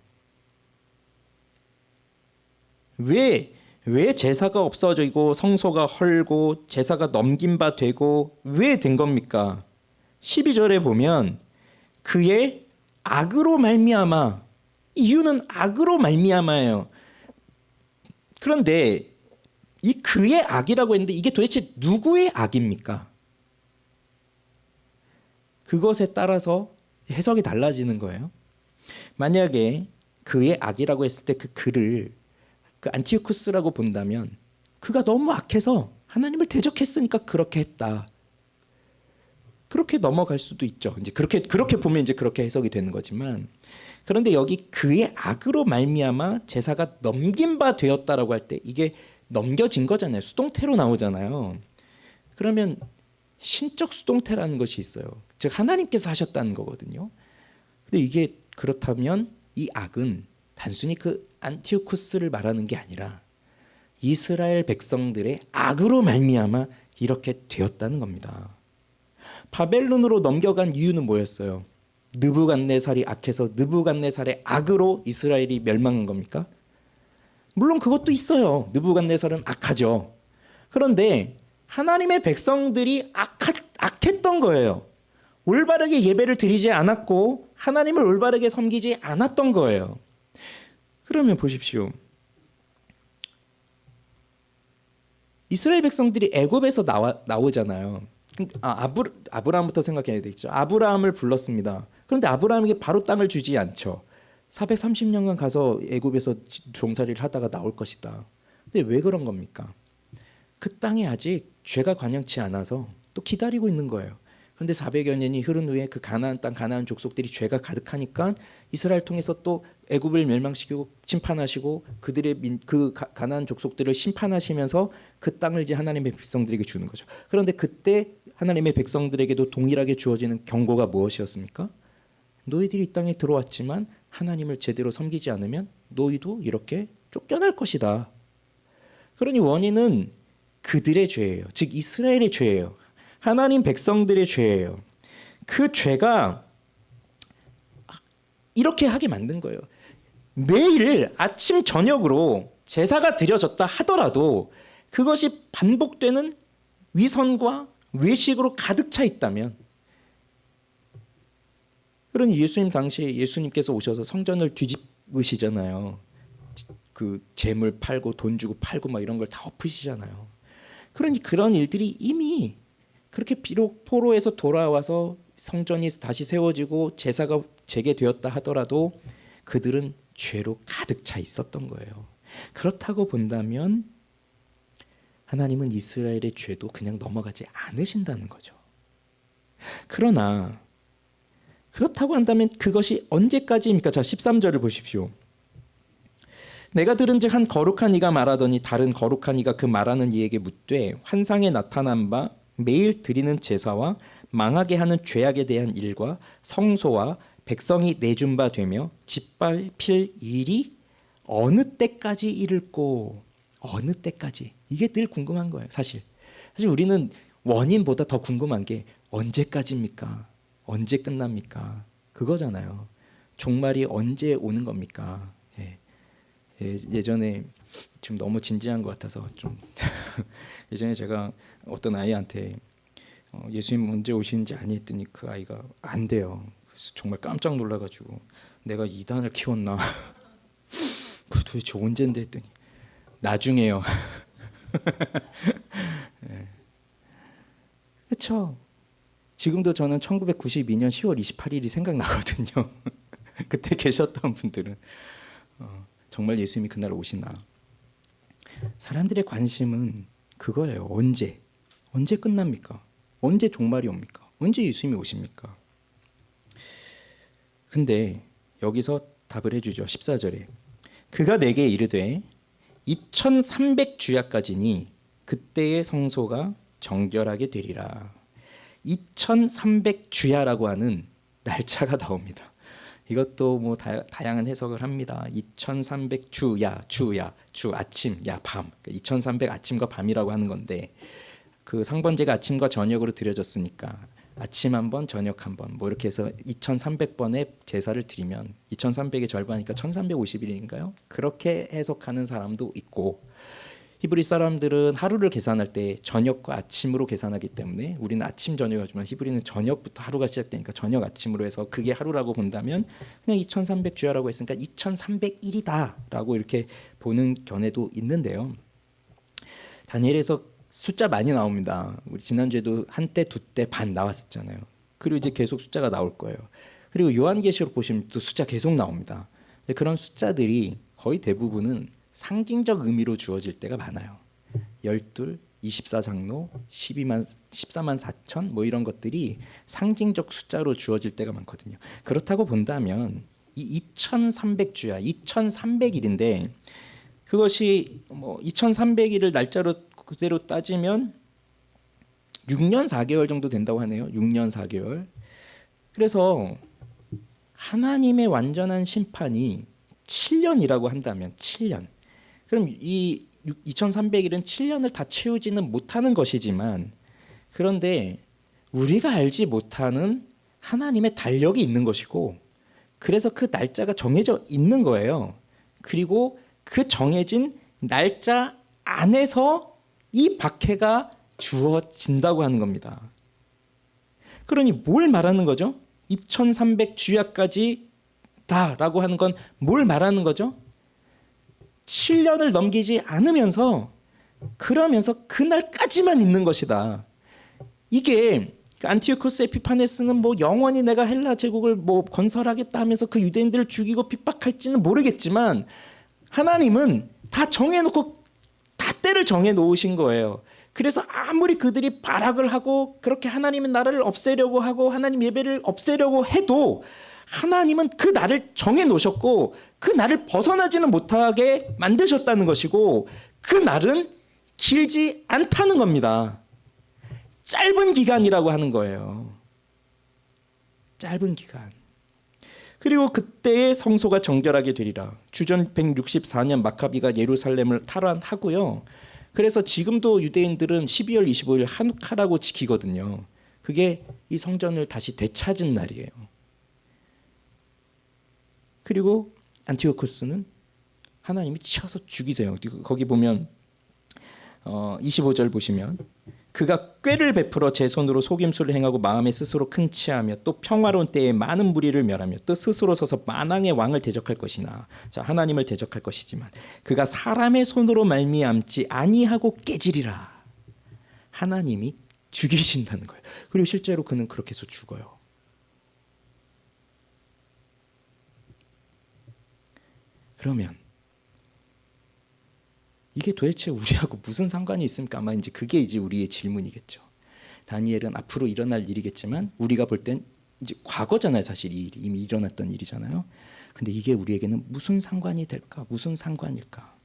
[SPEAKER 1] 왜 제사가 없어지고 성소가 헐고 제사가 넘긴 바 되고 왜 된 겁니까? 12절에 보면 그의 악으로 말미암아, 이유는 악으로 말미암아예요. 그런데 이 그의 악이라고 했는데 이게 도대체 누구의 악입니까? 그것에 따라서 해석이 달라지는 거예요. 만약에 그의 악이라고 했을 때 그 그를 그 안티오쿠스라고 본다면 그가 너무 악해서 하나님을 대적했으니까 그렇게 했다. 그렇게 넘어갈 수도 있죠. 이제 그렇게 보면 이제 그렇게 해석이 되는 거지만, 그런데 여기 그의 악으로 말미암아 제사가 넘긴 바 되었다라고 할 때 이게 넘겨진 거잖아요. 수동태로 나오잖아요. 그러면 신적 수동태라는 것이 있어요. 즉 하나님께서 하셨다는 거거든요. 근데 이게 그렇다면 이 악은 단순히 그 안티오쿠스를 말하는 게 아니라 이스라엘 백성들의 악으로 말미암아 이렇게 되었다는 겁니다. 바벨론으로 넘겨간 이유는 뭐였어요? 느부갓네살이 악해서 느부갓네살의 악으로 이스라엘이 멸망한 겁니까? 물론 그것도 있어요. 느부갓네살은 악하죠. 그런데 하나님의 백성들이 악했던 거예요. 올바르게 예배를 드리지 않았고 하나님을 올바르게 섬기지 않았던 거예요. 그러면 보십시오. 이스라엘 백성들이 애굽에서 나오잖아요. 아브라함부터 생각해야 되겠죠. 아브라함을 불렀습니다. 그런데 아브라함에게 바로 땅을 주지 않죠. 430년간 가서 애굽에서 종살이를 하다가 나올 것이다. 근데 왜 그런 겁니까? 그 땅에 아직 죄가 관영치 않아서 또 기다리고 있는 거예요. 그런데 400여 년이 흐른 후에 그 가나안 땅, 가나안 족속들이 죄가 가득하니까 이스라엘 통해서 또 애굽을 멸망시키고 심판하시고 그들의 가나안 족속들을 심판하시면서 그 땅을 이제 하나님의 백성들에게 주는 거죠. 그런데 그때 하나님의 백성들에게도 동일하게 주어지는 경고가 무엇이었습니까? 너희들이 이 땅에 들어왔지만 하나님을 제대로 섬기지 않으면 너희도 이렇게 쫓겨날 것이다. 그러니 원인은 그들의 죄예요. 즉 이스라엘의 죄예요. 하나님 백성들의 죄예요. 그 죄가 이렇게 하게 만든 거예요. 매일 아침 저녁으로 제사가 드려졌다 하더라도 그것이 반복되는 위선과 외식으로 가득 차 있다면, 그러니 예수님 당시에 예수님께서 오셔서 성전을 뒤집으시잖아요. 그 재물 팔고 돈 주고 팔고 막 이런 걸 다 엎으시잖아요. 그러니 그런 일들이 이미 그렇게 비록 포로에서 돌아와서 성전이 다시 세워지고 제사가 재개되었다 하더라도 그들은 죄로 가득 차 있었던 거예요. 그렇다고 본다면 하나님은 이스라엘의 죄도 그냥 넘어가지 않으신다는 거죠. 그러나 그렇다고 한다면 그것이 언제까지입니까? 자, 13절을 보십시오. 내가 들은즉 한 거룩한 이가 말하더니 다른 거룩한 이가 그 말하는 이에게 묻되 환상에 나타난 바 매일 드리는 제사와 망하게 하는 죄악에 대한 일과 성소와 백성이 내준 바 되며 짓밟힐 일이 어느 때까지 이를꼬. 어느 때까지. 이게 늘 궁금한 거예요. 사실 우리는 원인보다 더 궁금한 게 언제까지입니까? 언제 끝납니까? 그거잖아요. 종말이 언제 오는 겁니까? 예전에 지금 너무 진지한 것 같아서 좀 예전에 제가 어떤 아이한테 예수님 언제 오시는지 아니 했더니 그 아이가 안 돼요. 그래서 정말 깜짝 놀라가지고 내가 이단을 키웠나? 그 도대체 언젠데 했더니 나중에요. 네. 그렇죠. 지금도 저는 1992년 10월 28일이 생각나거든요. 그때 계셨던 분들은 정말 예수님이 그날 오시나. 사람들의 관심은 그거예요. 언제 끝납니까? 언제 종말이 옵니까? 언제 예수님이 오십니까? 근데 여기서 답을 해주죠. 14절에 그가 내게 이르되 2300주야까지니 그때의 성소가 정결하게 되리라. 2300주야라고 하는 날짜가 나옵니다. 이것도 뭐 다양한 해석을 합니다. 2300주야, 주 아침, 야 밤. 2300 아침과 밤이라고 하는 건데 그 상번제가 아침과 저녁으로 드려졌으니까 아침 한 번, 저녁 한 번, 뭐 이렇게 해서 2300번의 제사를 드리면 2300의 절반이니까 1350일인가요? 그렇게 해석하는 사람도 있고, 히브리 사람들은 하루를 계산할 때 저녁과 아침으로 계산하기 때문에 우리는 아침 저녁을 하지만 히브리는 저녁부터 하루가 시작되니까 저녁 아침으로 해서 그게 하루라고 본다면 그냥 2300주야라고 했으니까 2301이다라고 이렇게 보는 견해도 있는데요. 다니엘에서 숫자 많이 나옵니다. 우리 지난주에도 한때, 두때, 반 나왔었잖아요. 그리고 이제 계속 숫자가 나올 거예요. 그리고 요한계시록 보시면 또 숫자 계속 나옵니다. 그런 숫자들이 거의 대부분은 상징적 의미로 주어질 때가 많아요. 12, 24장로, 14만 4천 뭐 이런 것들이 상징적 숫자로 주어질 때가 많거든요. 그렇다고 본다면 이 2300주야, 2300일인데 그것이 뭐 2300일을 날짜로 그대로 따지면 6년 4개월 정도 된다고 하네요. 6년 4개월. 그래서 하나님의 완전한 심판이 7년이라고 한다면 7년. 그럼 이 2300일은 7년을 다 채우지는 못하는 것이지만, 그런데 우리가 알지 못하는 하나님의 달력이 있는 것이고, 그래서 그 날짜가 정해져 있는 거예요. 그리고 그 정해진 날짜 안에서 이 박해가 주어진다고 하는 겁니다. 그러니 뭘 말하는 거죠? 2300주야까지 다라고 하는 건 뭘 말하는 거죠? 7년을 넘기지 않으면서 그러면서 그날까지만 있는 것이다. 이게 안티오코스 에피파네스는 뭐 영원히 내가 헬라 제국을 뭐 건설하겠다 하면서 그 유대인들을 죽이고 핍박할지는 모르겠지만 하나님은 다 정해놓고 다 때를 정해놓으신 거예요. 그래서 아무리 그들이 발악을 하고 그렇게 하나님의 나라를 없애려고 하고 하나님 예배를 없애려고 해도 하나님은 그 날을 정해놓으셨고 그 날을 벗어나지는 못하게 만드셨다는 것이고 그 날은 길지 않다는 겁니다. 짧은 기간이라고 하는 거예요. 짧은 기간. 그리고 그때의 성소가 정결하게 되리라. 주전 164년 마카비가 예루살렘을 탈환하고요. 그래서 지금도 유대인들은 12월 25일 하누카라고 지키거든요. 그게 이 성전을 다시 되찾은 날이에요. 그리고 안티오쿠스는 하나님이 치어서 죽이세요. 거기 보면 25절 보시면 그가 꾀를 베풀어 제 손으로 속임수를 행하고 마음에 스스로 큰 치하며 또 평화로운 때에 많은 무리를 멸하며 또 스스로 서서 만왕의 왕을 대적할 것이나 자 하나님을 대적할 것이지만 그가 사람의 손으로 말미암지 아니하고 깨지리라. 하나님이 죽이신다는 거예요. 그리고 실제로 그는 그렇게 해서 죽어요. 그러면 이게 도대체 우리하고 무슨 상관이 있습니까? 아마 이제 그게 이제 우리의 질문이겠죠. 다니엘은 앞으로 일어날 일이겠지만 우리가 볼 땐 이제 과거잖아요. 사실 이 일이 이미 일어났던 일이잖아요. 근데 이게 우리에게는 무슨 상관이 될까? 무슨 상관일까?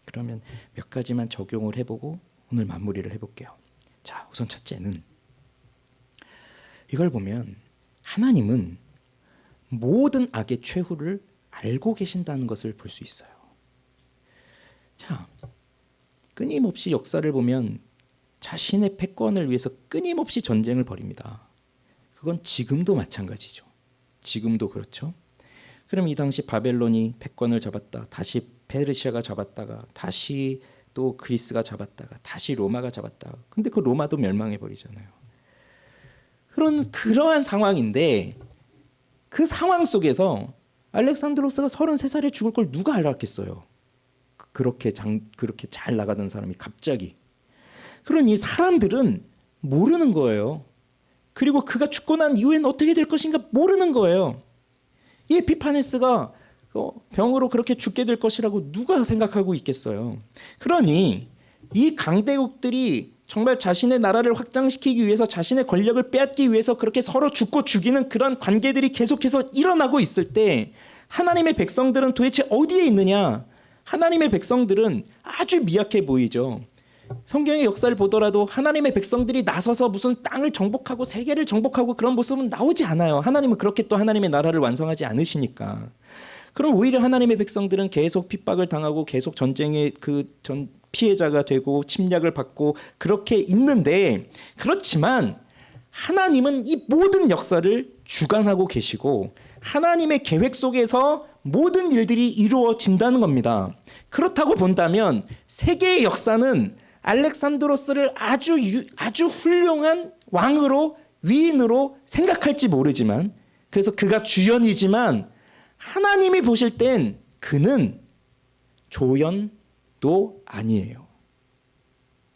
[SPEAKER 1] 그러면 몇 가지만 적용을 해보고 오늘 마무리를 해볼게요. 자, 우선 첫째는 이걸 보면 하나님은 모든 악의 최후를 알고 계신다는 것을 볼 수 있어요. 자, 끊임없이 역사를 보면 자신의 패권을 위해서 끊임없이 전쟁을 벌입니다. 그건 지금도 마찬가지죠. 지금도 그렇죠. 그럼 이 당시 바벨론이 패권을 잡았다. 다시 페르시아가 잡았다가 다시 또 그리스가 잡았다가 다시 로마가 잡았다가 근데 그 로마도 멸망해 버리잖아요. 그러한 상황인데 그 상황 속에서 알렉산드로스가 33살에 죽을 걸 누가 알았겠어요. 그렇게 잘 나가던 사람이 갑자기. 그러니 사람들은 모르는 거예요. 그리고 그가 죽고 난 이후에는 어떻게 될 것인가 모르는 거예요. 이 에피파네스가 병으로 그렇게 죽게 될 것이라고 누가 생각하고 있겠어요. 그러니 이 강대국들이 정말 자신의 나라를 확장시키기 위해서 자신의 권력을 빼앗기 위해서 그렇게 서로 죽고 죽이는 그런 관계들이 계속해서 일어나고 있을 때 하나님의 백성들은 도대체 어디에 있느냐? 하나님의 백성들은 아주 미약해 보이죠. 성경의 역사를 보더라도 하나님의 백성들이 나서서 무슨 땅을 정복하고 세계를 정복하고 그런 모습은 나오지 않아요. 하나님은 그렇게 또 하나님의 나라를 완성하지 않으시니까. 그럼 오히려 하나님의 백성들은 계속 핍박을 당하고 계속 전쟁의 피해자가 되고 침략을 받고 그렇게 있는데 그렇지만 하나님은 이 모든 역사를 주관하고 계시고 하나님의 계획 속에서 모든 일들이 이루어진다는 겁니다. 그렇다고 본다면 세계의 역사는 알렉산드로스를 아주 훌륭한 왕으로 위인으로 생각할지 모르지만 그래서 그가 주연이지만 하나님이 보실 땐 그는 조연도 아니에요.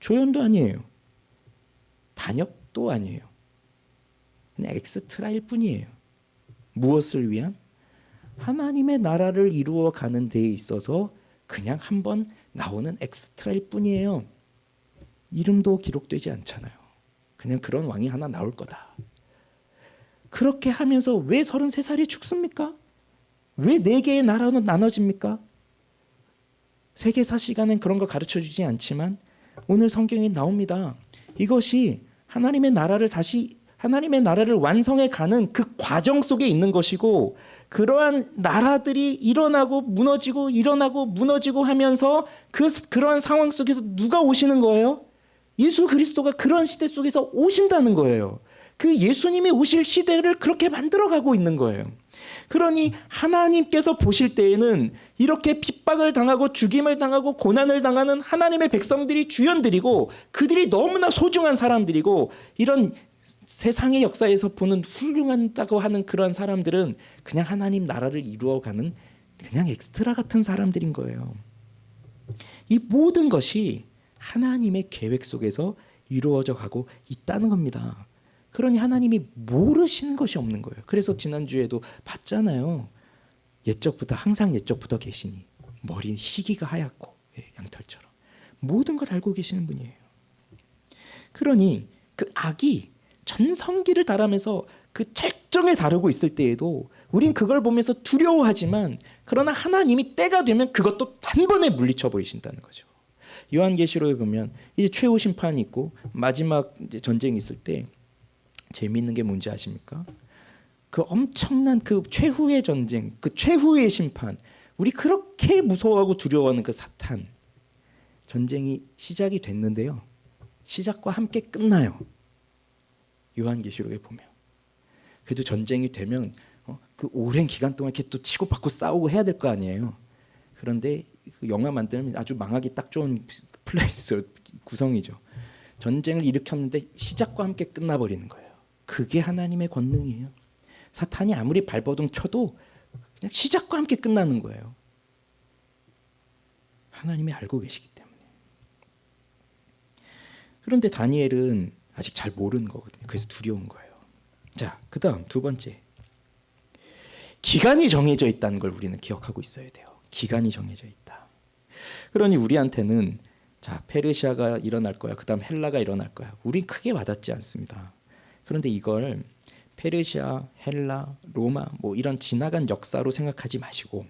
[SPEAKER 1] 조연도 아니에요. 단역도 아니에요. 그냥 엑스트라일 뿐이에요. 무엇을 위한? 하나님의 나라를 이루어가는 데에 있어서 그냥 한번 나오는 엑스트라일 뿐이에요. 이름도 기록되지 않잖아요. 그냥 그런 왕이 하나 나올 거다. 그렇게 하면서 왜 33살이 죽습니까? 왜 4개의 나라로 나눠집니까? 세계사 시간은 그런 거 가르쳐주지 않지만 오늘 성경에 나옵니다. 이것이 하나님의 나라를 완성해 가는 그 과정 속에 있는 것이고 그러한 나라들이 일어나고 무너지고 하면서 그러한 상황 속에서 누가 오시는 거예요? 예수 그리스도가 그런 시대 속에서 오신다는 거예요. 그 예수님이 오실 시대를 그렇게 만들어가고 있는 거예요. 그러니 하나님께서 보실 때에는 이렇게 핍박을 당하고 죽임을 당하고 고난을 당하는 하나님의 백성들이 주연들이고 그들이 너무나 소중한 사람들이고 이런 세상의 역사에서 보는 훌륭하다고 하는 그런 사람들은 그냥 하나님 나라를 이루어가는 그냥 엑스트라 같은 사람들인 거예요. 이 모든 것이 하나님의 계획 속에서 이루어져 가고 있다는 겁니다. 그러니 하나님이 모르시는 것이 없는 거예요. 그래서 지난주에도 봤잖아요. 항상 옛적부터 계시니 머리 희기가 하얗고 양털처럼 모든 걸 알고 계시는 분이에요. 그러니 그 악이 전성기를 달하면서 그 절정에 다루고 있을 때에도 우린 그걸 보면서 두려워하지만 그러나 하나님이 때가 되면 그것도 단번에 물리쳐 버리신다는 거죠. 요한계시록에 보면 이제 최후 심판이 있고 마지막 이제 전쟁이 있을 때 재미있는 게 뭔지 아십니까? 그 엄청난 그 최후의 전쟁, 그 최후의 심판, 우리 그렇게 무서워하고 두려워하는 그 사탄 전쟁이 시작이 됐는데요. 시작과 함께 끝나요. 요한계시록에 보면. 그래도 전쟁이 되면 그 오랜 기간 동안 이렇게 또 치고받고 싸우고 해야 될 거 아니에요. 그런데 그 영화 만들면 아주 망하기 딱 좋은 플레이스 구성이죠. 전쟁을 일으켰는데 시작과 함께 끝나버리는 거예요. 그게 하나님의 권능이에요. 사탄이 아무리 발버둥 쳐도 그냥 시작과 함께 끝나는 거예요. 하나님이 알고 계시기 때문에. 그런데 다니엘은 아직 잘 모르는 거거든요. 그래서 두려운 거예요. 자, 그 다음 두 번째. 기간이 정해져 있다는 걸 우리는 기억하고 있어야 돼요. 기간이 정해져 있다. 그러니 우리한테는 자, 페르시아가 일어날 거야. 그 다음 헬라가 일어날 거야. 우린 크게 와닿지 않습니다. 그런데 이걸 페르시아, 헬라, 로마 뭐 이런 지나간 역사로 생각하지 마시고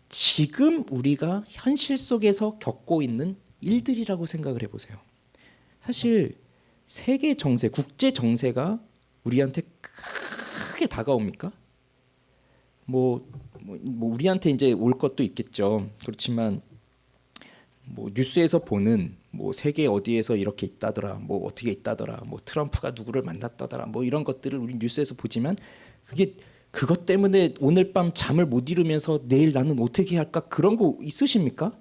[SPEAKER 1] 지금 우리가 현실 속에서 겪고 있는 일들이라고 생각을 해보세요. 사실 세계 정세, 국제 정세가 우리한테 크게 다가옵니까? 뭐 우리한테 이제 올 것도 있겠죠. 그렇지만 뭐 뉴스에서 보는 뭐 세계 어디에서 이렇게 있다더라, 뭐 어떻게 있다더라, 뭐 트럼프가 누구를 만났다더라, 뭐 이런 것들을 우리 뉴스에서 보지만 그것 때문에 오늘 밤 잠을 못 이루면서 내일 나는 어떻게 할까 그런 거 있으십니까?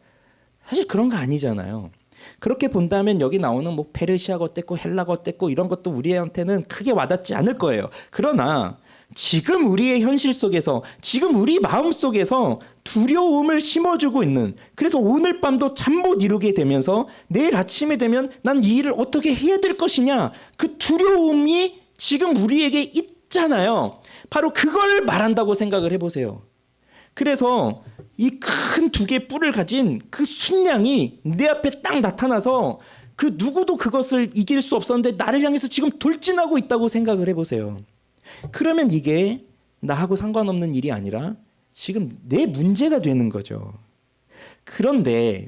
[SPEAKER 1] 사실 그런 거 아니잖아요. 그렇게 본다면 여기 나오는 뭐 페르시아가 어땠고 헬라가 어땠고 이런 것도 우리한테는 크게 와닿지 않을 거예요. 그러나 지금 우리의 현실 속에서 지금 우리 마음 속에서 두려움을 심어주고 있는, 그래서 오늘 밤도 잠 못 이루게 되면서 내일 아침에 되면 난 이 일을 어떻게 해야 될 것이냐, 그 두려움이 지금 우리에게 있잖아요. 바로 그걸 말한다고 생각을 해보세요. 그래서 이 큰 두 개의 뿔을 가진 그 순양이 내 앞에 딱 나타나서 그 누구도 그것을 이길 수 없었는데 나를 향해서 지금 돌진하고 있다고 생각을 해보세요. 그러면 이게 나하고 상관없는 일이 아니라 지금 내 문제가 되는 거죠. 그런데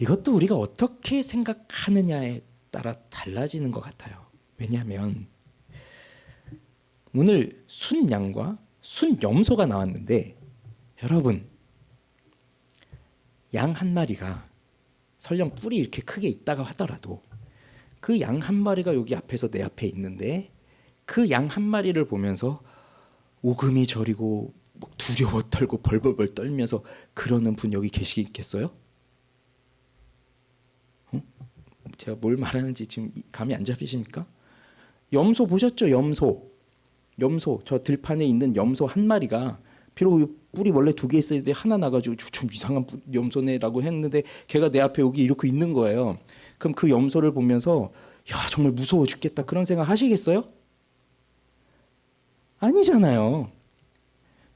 [SPEAKER 1] 이것도 우리가 어떻게 생각하느냐에 따라 달라지는 것 같아요. 왜냐하면 오늘 순양과 순염소가 나왔는데 여러분, 양 한 마리가 설령 뿔이 이렇게 크게 있다가 하더라도 그 양 한 마리가 여기 앞에서 내 앞에 있는데 그 양 한 마리를 보면서 오금이 저리고 두려워 떨고 벌벌벌 떨면서 그러는 분 여기 계시겠어요? 제가 뭘 말하는지 지금 감이 안 잡히십니까? 염소 보셨죠? 염소 저 들판에 있는 염소 한 마리가 비록 뿔이 원래 두 개 있어야 돼 하나 나가지고 좀 이상한 염소네라고 했는데 걔가 내 앞에 여기 이렇게 있는 거예요. 그럼 그 염소를 보면서 야 정말 무서워 죽겠다 그런 생각 하시겠어요? 아니잖아요.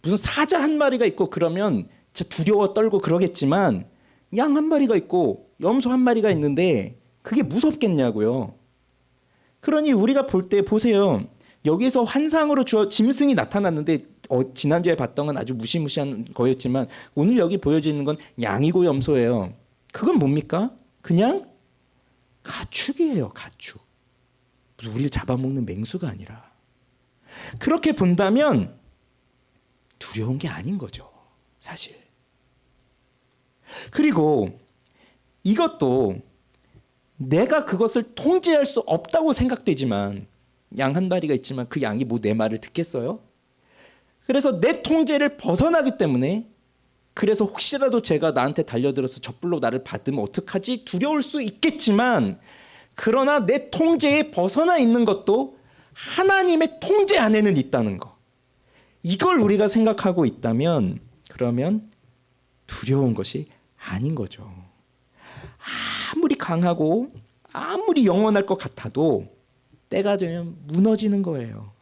[SPEAKER 1] 무슨 사자 한 마리가 있고 그러면 진짜 두려워 떨고 그러겠지만 양 한 마리가 있고 염소 한 마리가 있는데 그게 무섭겠냐고요. 그러니 우리가 볼 때 보세요. 여기서 환상으로 짐승이 나타났는데 지난주에 봤던 건 아주 무시무시한 거였지만 오늘 여기 보여지는 건 양이고 염소예요. 그건 뭡니까? 그냥 가축이에요. 가축. 무슨 우리를 잡아먹는 맹수가 아니라. 그렇게 본다면 두려운 게 아닌 거죠. 사실. 그리고 이것도 내가 그것을 통제할 수 없다고 생각되지만 양 한 마리가 있지만 그 양이 뭐 내 말을 듣겠어요? 그래서 내 통제를 벗어나기 때문에 그래서 혹시라도 제가 나한테 달려들어서 젖불로 나를 받으면 어떡하지? 두려울 수 있겠지만 그러나 내 통제에 벗어나 있는 것도 하나님의 통제 안에는 있다는 거. 이걸 우리가 생각하고 있다면 그러면 두려운 것이 아닌 거죠. 아무리 강하고 아무리 영원할 것 같아도 때가 되면 무너지는 거예요.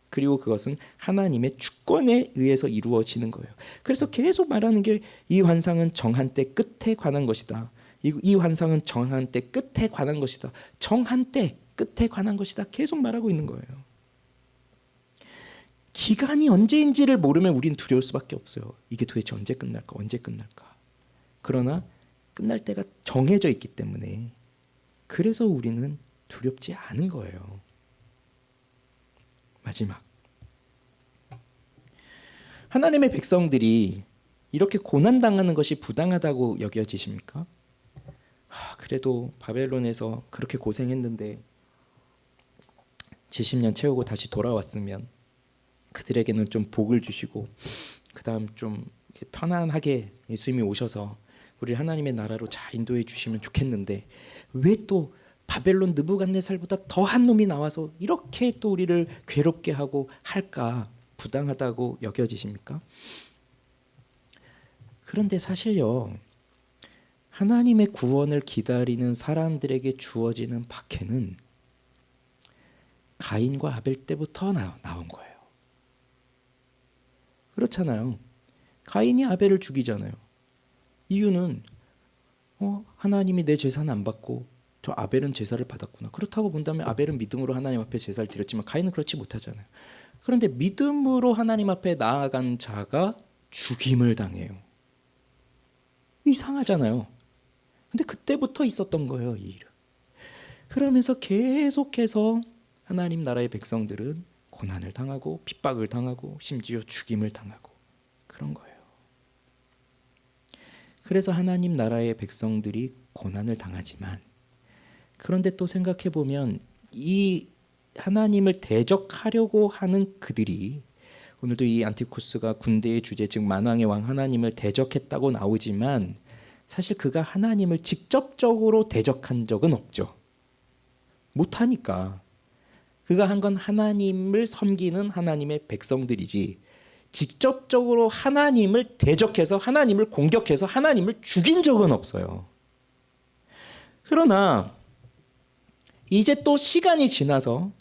[SPEAKER 1] 그리고 그것은 하나님의 주권에 의해서 이루어지는 거예요. 그래서 계속 말하는 게 이 환상은 정한 때 끝에 관한 것이다. 이 환상은 정한 때 끝에 관한 것이다. 정한 때 끝에 관한 것이다. 계속 말하고 있는 거예요. 기간이 언제인지를 모르면 우린 두려울 수밖에 없어요. 이게 도대체 언제 끝날까? 언제 끝날까? 그러나 끝날 때가 정해져 있기 때문에 그래서 우리는 두렵지 않은 거예요. 마지막, 하나님의 백성들이 이렇게 고난당하는 것이 부당하다고 여겨지십니까? 그래도 바벨론에서 그렇게 고생했는데 70년 채우고 다시 돌아왔으면 그들에게는 좀 복을 주시고 그 다음 좀 편안하게 예수님이 오셔서 우리 하나님의 나라로 잘 인도해 주시면 좋겠는데 왜 또 바벨론 느부갓네살보다 더한 놈이 나와서 이렇게 또 우리를 괴롭게 하고 할까? 부당하다고 여겨지십니까? 그런데 사실요, 하나님의 구원을 기다리는 사람들에게 주어지는 박해는 가인과 아벨 때부터 나온 거예요. 그렇잖아요. 가인이 아벨을 죽이잖아요. 이유는 하나님이 내 제사는 안 받고 저 아벨은 제사를 받았구나. 그렇다고 본다면 아벨은 믿음으로 하나님 앞에 제사를 드렸지만 가인은 그렇지 못하잖아요. 그런데 믿음으로 하나님 앞에 나아간 자가 죽임을 당해요. 이상하잖아요. 근데 그때부터 있었던 거예요, 이 일은. 그러면서 계속해서 하나님 나라의 백성들은 고난을 당하고 핍박을 당하고 심지어 죽임을 당하고 그런 거예요. 그래서 하나님 나라의 백성들이 고난을 당하지만, 그런데 또 생각해 보면 이 하나님을 대적하려고 하는 그들이, 오늘도 이 안티쿠스가 군대의 주제 즉 만왕의 왕 하나님을 대적했다고 나오지만 사실 그가 하나님을 직접적으로 대적한 적은 없죠. 못하니까. 그가 한 건 하나님을 섬기는 하나님의 백성들이지 직접적으로 하나님을 대적해서 하나님을 공격해서 하나님을 죽인 적은 없어요. 그러나 이제 또 시간이 지나서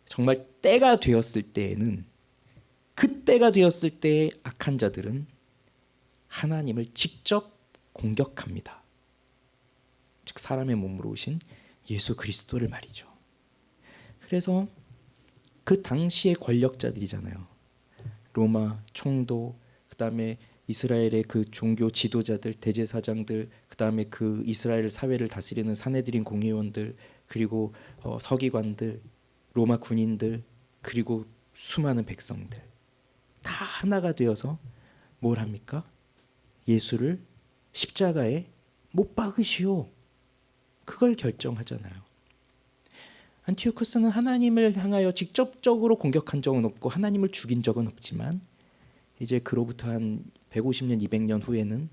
[SPEAKER 1] 정말 때가 되었을 때에는, 그때가 되었을 때의 악한 자들은 하나님을 직접 공격합니다. 즉 사람의 몸으로 오신 예수 그리스도를 말이죠. 그래서 그 당시의 권력자들이잖아요. 로마 총독, 그 다음에 이스라엘의 그 종교 지도자들, 대제사장들, 그 다음에 그 이스라엘 사회를 다스리는 사내들인 공의원들, 그리고 서기관들, 로마 군인들, 그리고 수많은 백성들 다 하나가 되어서 뭘 합니까? 예수를 십자가에 못 박으시오. 그걸 결정하잖아요. 안티오쿠스는 하나님을 향하여 직접적으로 공격한 적은 없고 하나님을 죽인 적은 없지만 이제 그로부터 한 150년, 200년 후에는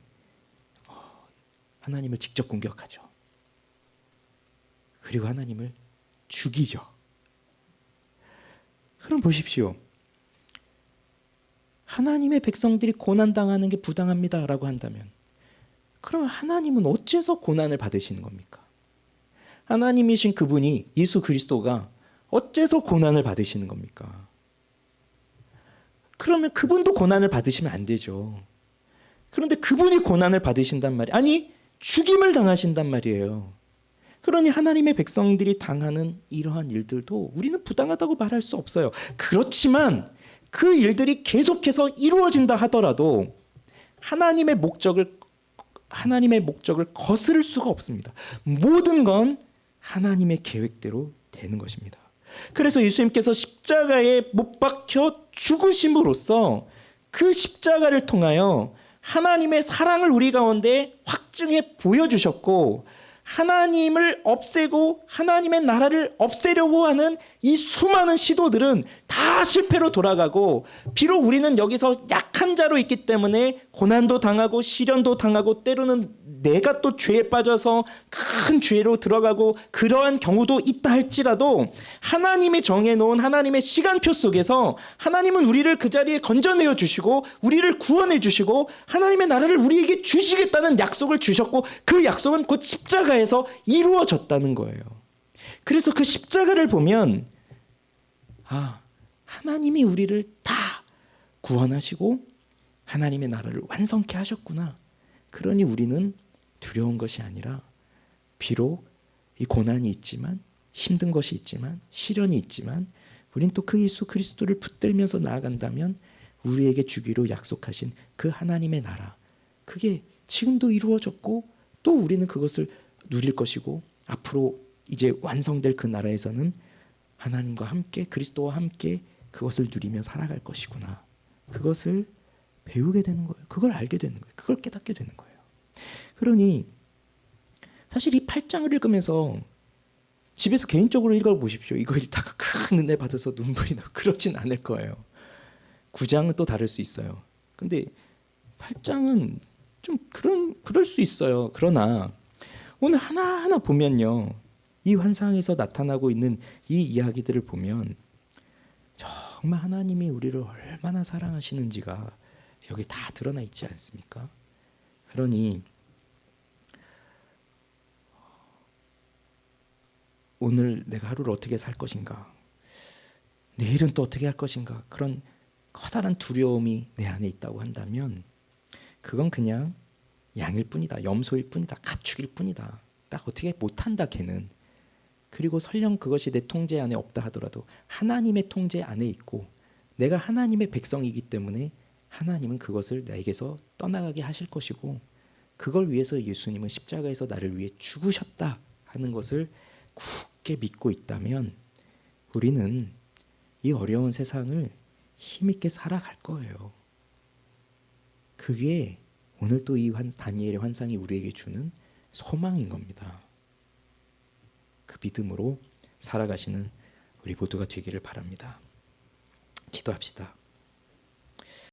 [SPEAKER 1] 하나님을 직접 공격하죠. 그리고 하나님을 죽이죠. 그럼 보십시오. 하나님의 백성들이 고난당하는 게 부당합니다라고 한다면 그럼 하나님은 어째서 고난을 받으시는 겁니까? 하나님이신 그분이, 예수 그리스도가 어째서 고난을 받으시는 겁니까? 그러면 그분도 고난을 받으시면 안 되죠. 그런데 그분이 고난을 받으신단 말이에요. 아니, 죽임을 당하신단 말이에요. 그러니 하나님의 백성들이 당하는 이러한 일들도 우리는 부당하다고 말할 수 없어요. 그렇지만 그 일들이 계속해서 이루어진다 하더라도 하나님의 목적을 거스를 수가 없습니다. 모든 건 하나님의 계획대로 되는 것입니다. 그래서 예수님께서 십자가에 못 박혀 죽으심으로써 그 십자가를 통하여 하나님의 사랑을 우리 가운데 확증해 보여주셨고, 하나님을 없애고 하나님의 나라를 없애려고 하는 이 수많은 시도들은 다 실패로 돌아가고, 비록 우리는 여기서 약한 자로 있기 때문에 고난도 당하고 시련도 당하고 때로는 내가 또 죄에 빠져서 큰 죄로 들어가고 그러한 경우도 있다 할지라도 하나님이 정해놓은 하나님의 시간표 속에서 하나님은 우리를 그 자리에 건져내어 주시고 우리를 구원해 주시고 하나님의 나라를 우리에게 주시겠다는 약속을 주셨고, 그 약속은 곧 십자가에서 이루어졌다는 거예요. 그래서 그 십자가를 보면 하나님이 우리를 다 구원하시고 하나님의 나라를 완성케 하셨구나. 그러니 우리는 두려운 것이 아니라, 비록 이 고난이 있지만, 힘든 것이 있지만, 시련이 있지만 우리는 또 그 예수 그리스도를 붙들면서 나아간다면 우리에게 주기로 약속하신 그 하나님의 나라, 그게 지금도 이루어졌고 또 우리는 그것을 누릴 것이고 앞으로 이제 완성될 그 나라에서는 하나님과 함께 그리스도와 함께 그것을 누리며 살아갈 것이구나. 그것을 배우게 되는 거예요. 그걸 알게 되는 거예요. 그걸 깨닫게 되는 거예요. 그러니 사실 이 8장을 읽으면서 집에서 개인적으로 읽어보십시오. 이거 읽다가 큰 은혜 받아서 눈물이 나 그러진 않을 거예요. 9장은 또 다를 수 있어요. 근데 8장은 좀 그럴 수 있어요. 그러나 오늘 하나하나 보면요. 이 환상에서 나타나고 있는 이 이야기들을 보면 정말 하나님이 우리를 얼마나 사랑하시는지가 여기 다 드러나 있지 않습니까? 그러니 오늘 내가 하루를 어떻게 살 것인가? 내일은 또 어떻게 할 것인가? 그런 커다란 두려움이 내 안에 있다고 한다면 그건 그냥 양일 뿐이다. 염소일 뿐이다. 가축일 뿐이다. 딱 어떻게 못한다 걔는. 그리고 설령 그것이 내 통제 안에 없다 하더라도 하나님의 통제 안에 있고 내가 하나님의 백성이기 때문에 하나님은 그것을 나에게서 떠나가게 하실 것이고 그걸 위해서 예수님은 십자가에서 나를 위해 죽으셨다 하는 것을 굳게 믿고 있다면 우리는 이 어려운 세상을 힘있게 살아갈 거예요. 그게 오늘 또 이 다니엘의 환상이 우리에게 주는 소망인 겁니다. 그 믿음으로 살아가시는 우리 모두가 되기를 바랍니다. 기도합시다.